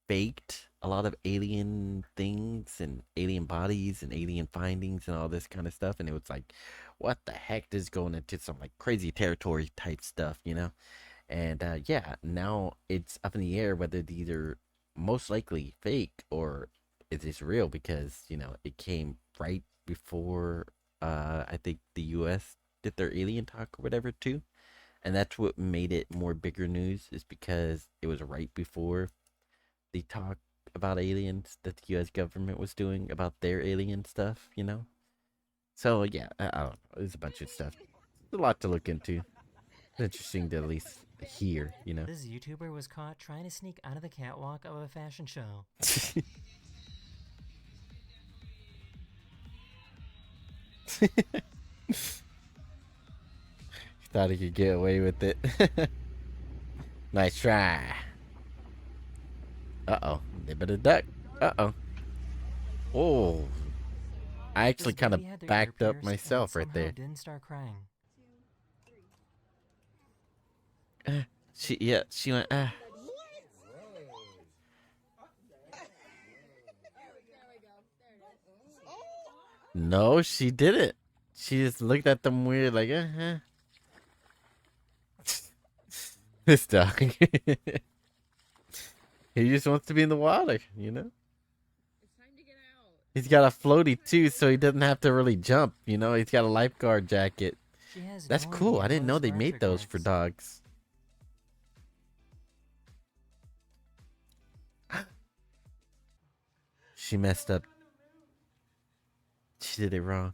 faked a lot of alien things and alien bodies and alien findings and all this kind of stuff, and it was like, what the heck, this is going into some like crazy territory type stuff, you know. And yeah, now it's up in the air whether these are most likely fake or is this real, because you know it came right before I think the US did their alien talk or whatever too. And that's what made it more bigger news, is because it was right before the talk about aliens that the US government was doing about their alien stuff, you know? So yeah, I don't know. There's a bunch of stuff. There's a lot to look into. It's interesting to at least hear, you know? This YouTuber was caught trying to sneak out of the catwalk of a fashion show. Thought he could get away with it. Nice try. Uh-oh. They better duck. Uh-oh. Oh. I actually This kind of baby had their ear backed up pierced and myself right somehow there. didn't start crying. She went, No, she didn't. She just looked at them weird, like, This dog. He just wants to be in the water, you know? He's got a floaty too, so he doesn't have to really jump, you know? He's got a lifeguard jacket. She has That's no cool. idea I didn't what know his they made raptor those for gets. dogs. She messed up. She did it wrong.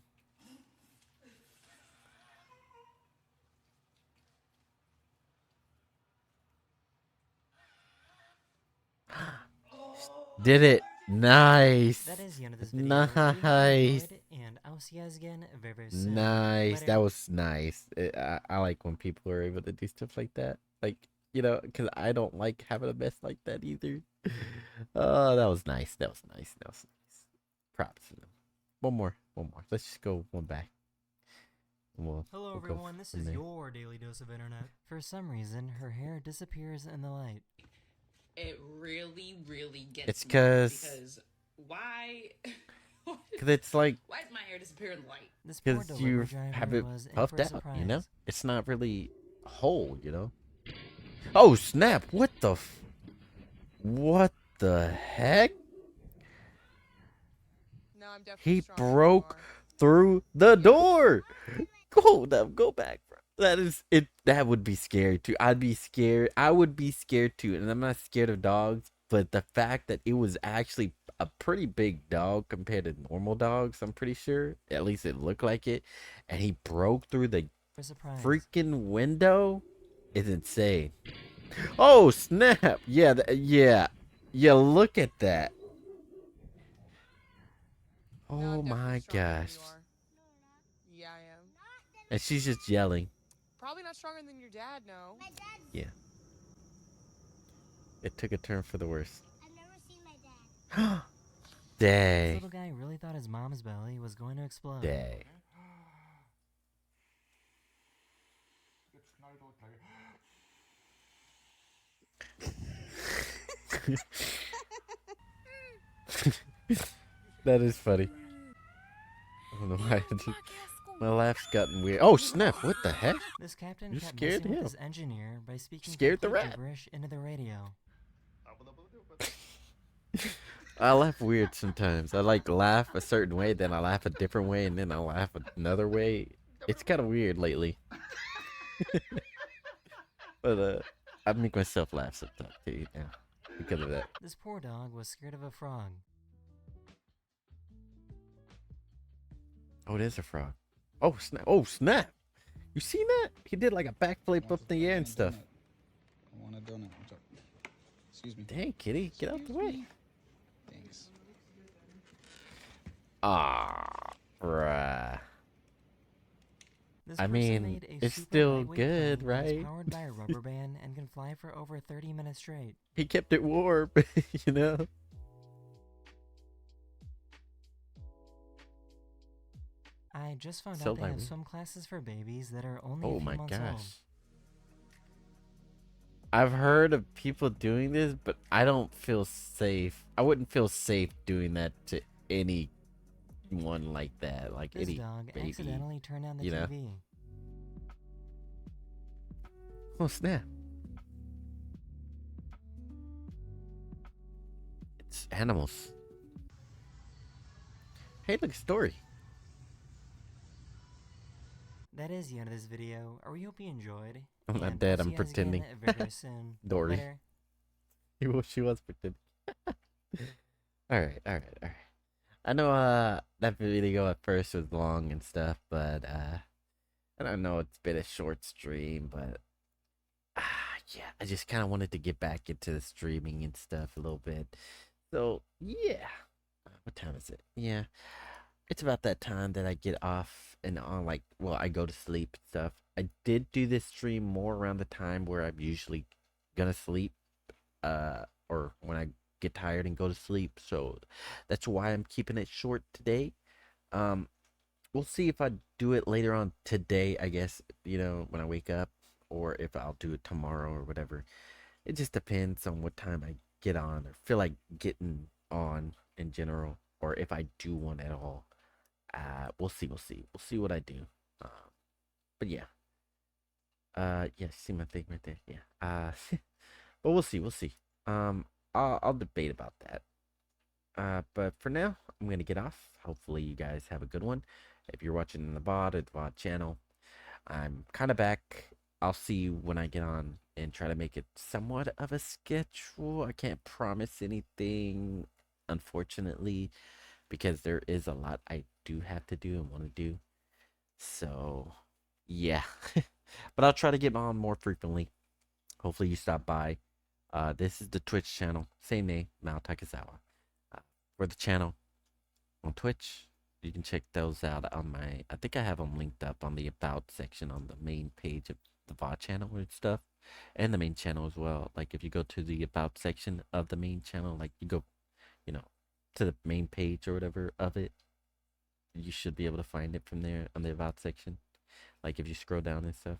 Did it. Nice. That is the end of this video. We hope you Nice. enjoyed, and I'll see you guys again very, very soon. Nice. Later. That was nice. I like when people are able to do stuff like that. Like, you know, because I don't like having a mess like that either. Oh, that was nice. That was nice. That was nice. Props to them. One more. Let's just go one back. Hello we'll go everyone, this from is there. your daily dose of internet. For some reason, her hair disappears in the light. It really, really gets It's me 'cause- because why? Because it's like, Why does my hair disappear in the light? This poor because delivery you driver have it was in puffed for a out, surprise. you know? It's not really whole, you know? Oh, snap. What the heck? No, I'm definitely He stronger than you broke are. through the door. Hold up, go back, bro. That is it. That would be scary too. I'd be scared. I would be scared too. And I'm not scared of dogs, but the fact that it was actually a pretty big dog compared to normal dogs, I'm pretty sure. At least it looked like it. And he broke through the For a surprise. freaking window is insane. Oh, snap. Yeah, yeah. Yeah, look at that. No, Oh I'm definitely my stronger than gosh. you are. Yeah, I am. And she's just yelling. Probably not stronger than your dad, no. Yeah. It took a turn for the worse. I've never seen my dad. This Dang. little guy really thought his mom's belly was going to explode. Dang. That is funny. I don't know why. My laugh's gotten weird. Oh snap! What the heck? This captain You kept scared messing with him. his engineer by speaking Scared the complete rat. gibberish into the radio. I laugh weird sometimes. I like laugh a certain way, then I laugh a different way, and then I laugh another way. It's kind of weird lately. But I make myself laugh sometimes too now because of that. This poor dog was scared of a frog. Oh, it is a frog. Oh snap! Oh snap! You seen that? He did like a backflip up in the air and stuff. I want a donut. Excuse me. Dang, kitty, get out the way. Thanks. Ah, bruh. This I person mean, made a it's super still lightweight good, plane that is right? powered by a rubber band and can fly for over 30 minutes straight. He kept it warm, you know? I just found So out they have lightweight. swim classes for babies that are only a Oh few my months old. gosh. I've heard of people doing this, but I don't feel safe. I wouldn't feel safe doing that to anyone like that. Like This any dog baby. accidentally turned on the you know? TV. Oh snap. It's animals. Hey, look, story. That is the end of this video. I really hope you enjoyed. I'm not and dead, I'll I'm see you guys pretending. again very, very soon. Dory. Later. She was pretending. Alright. I know that video at first was long and stuff, but I don't know, it's been a short stream, but yeah, I just kind of wanted to get back into the streaming and stuff a little bit. So, yeah. What time is it? Yeah. It's about that time that I get off and on, like, well, I go to sleep and stuff. I did do this stream more around the time where I'm usually gonna sleep, or when I get tired and go to sleep. So that's why I'm keeping it short today. We'll see if I do it later on today, I guess, you know, when I wake up, or if I'll do it tomorrow or whatever. It just depends on what time I get on or feel like getting on in general, or if I do one at all. We'll see. We'll see what I do. But yeah. Yeah, see my thing right there. Yeah. But we'll see. I'll debate about that. But for now, I'm gonna get off. Hopefully you guys have a good one. If you're watching in the VOD or the VOD channel, I'm kind of back. I'll see you when I get on and try to make it somewhat of a schedule. I can't promise anything, unfortunately, because there is a lot I do have to do and want to do. So, yeah. But I'll try to get on more frequently. Hopefully you stop by. This is the Twitch channel. Same name, Mao Takezawa. For the channel on Twitch, you can check those out on my... I think I have them linked up on the About section on the main page of the VOD channel and stuff. And the main channel as well. Like, if you go to the About section of the main channel, like, you go, you know, to the main page or whatever of it, you should be able to find it from there on the About section. Like, if you scroll down and stuff.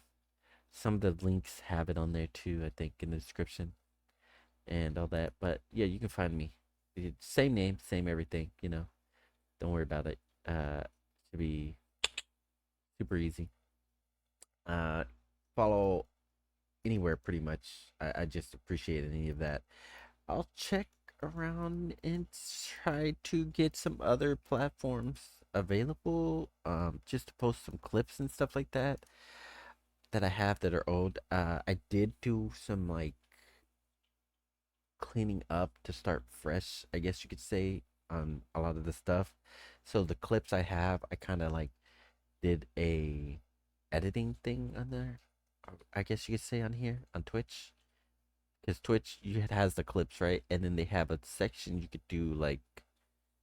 Some of the links have it on there too, I think, in the description and all that. But yeah, you can find me. Same name, same everything, you know. Don't worry about it. Should be super easy. Follow anywhere pretty much. I just appreciate any of that. I'll check around and try to get some other platforms available, just to post some clips and stuff like that I have that are old. I did do some like cleaning up to start fresh, I guess you could say, on a lot of the stuff. So the clips I have, I kind of like did a editing thing on there, I guess you could say, on here on Twitch, because Twitch, it has the clips, right? And then they have a section you could do like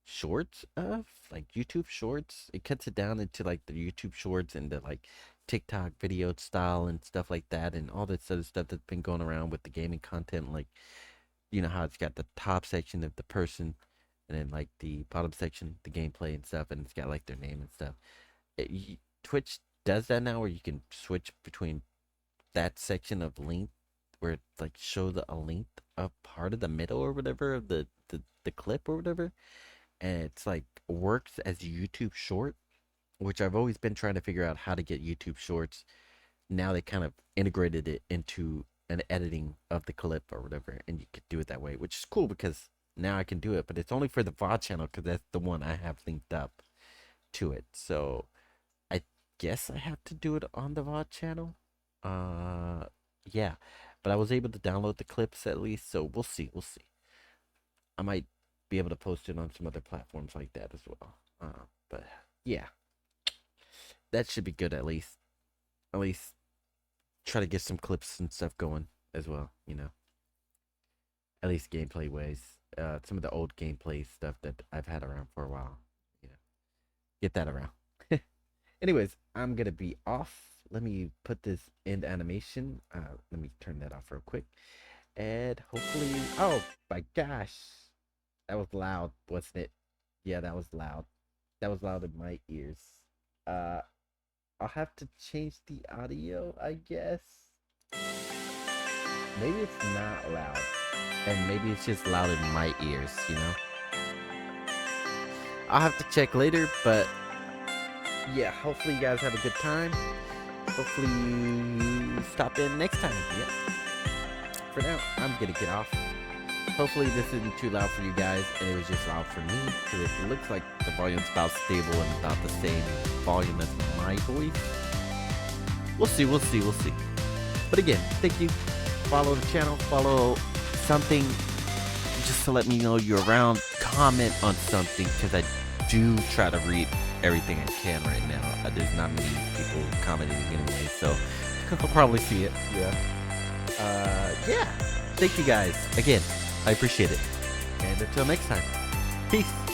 shorts of, like YouTube shorts. It cuts it down into like the YouTube shorts and the like TikTok video style and stuff like that, and all this other stuff that's been going around with the gaming content. Like, you know how it's got the top section of the person, and then like the bottom section, the gameplay and stuff, and it's got like their name and stuff. Twitch does that now, where you can switch between that section of length, where it like shows a length of part of the middle or whatever of the clip or whatever, and it's like works as YouTube short, which I've always been trying to figure out how to get YouTube shorts. Now they kind of integrated it into an editing of the clip or whatever, and you could do it that way, which is cool because now I can do it, but it's only for the VOD channel because that's the one I have linked up to it. So I guess I have to do it on the VOD channel. Yeah, but I was able to download the clips at least, so we'll see. I might be able to post it on some other platforms like that as well. But yeah, that should be good at least. At least try to get some clips and stuff going as well, you know. At least gameplay ways. Some of the old gameplay stuff that I've had around for a while, you know. Get that around. Anyways, I'm gonna be off. Let me put this end animation. Let me turn that off real quick. And hopefully, oh my gosh, that was loud, wasn't it? Yeah, that was loud. That was loud in my ears. I'll have to change the audio, I guess. Maybe it's not loud, and maybe it's just loud in my ears, you know? I'll have to check later, but yeah, hopefully you guys have a good time. Hopefully you stop in next time. Yeah. For now, I'm gonna get off. Hopefully this isn't too loud for you guys, and it was just loud for me, because it looks like the volume's about stable and about the same volume as my voice. We'll see. But again, thank you. Follow the channel, follow something, just to let me know you're around. Comment on something, because I do try to read everything I can right now. There's not many people commenting anyway, so I'll probably see it. Yeah. Thank you guys again. I appreciate it. And until next time, peace.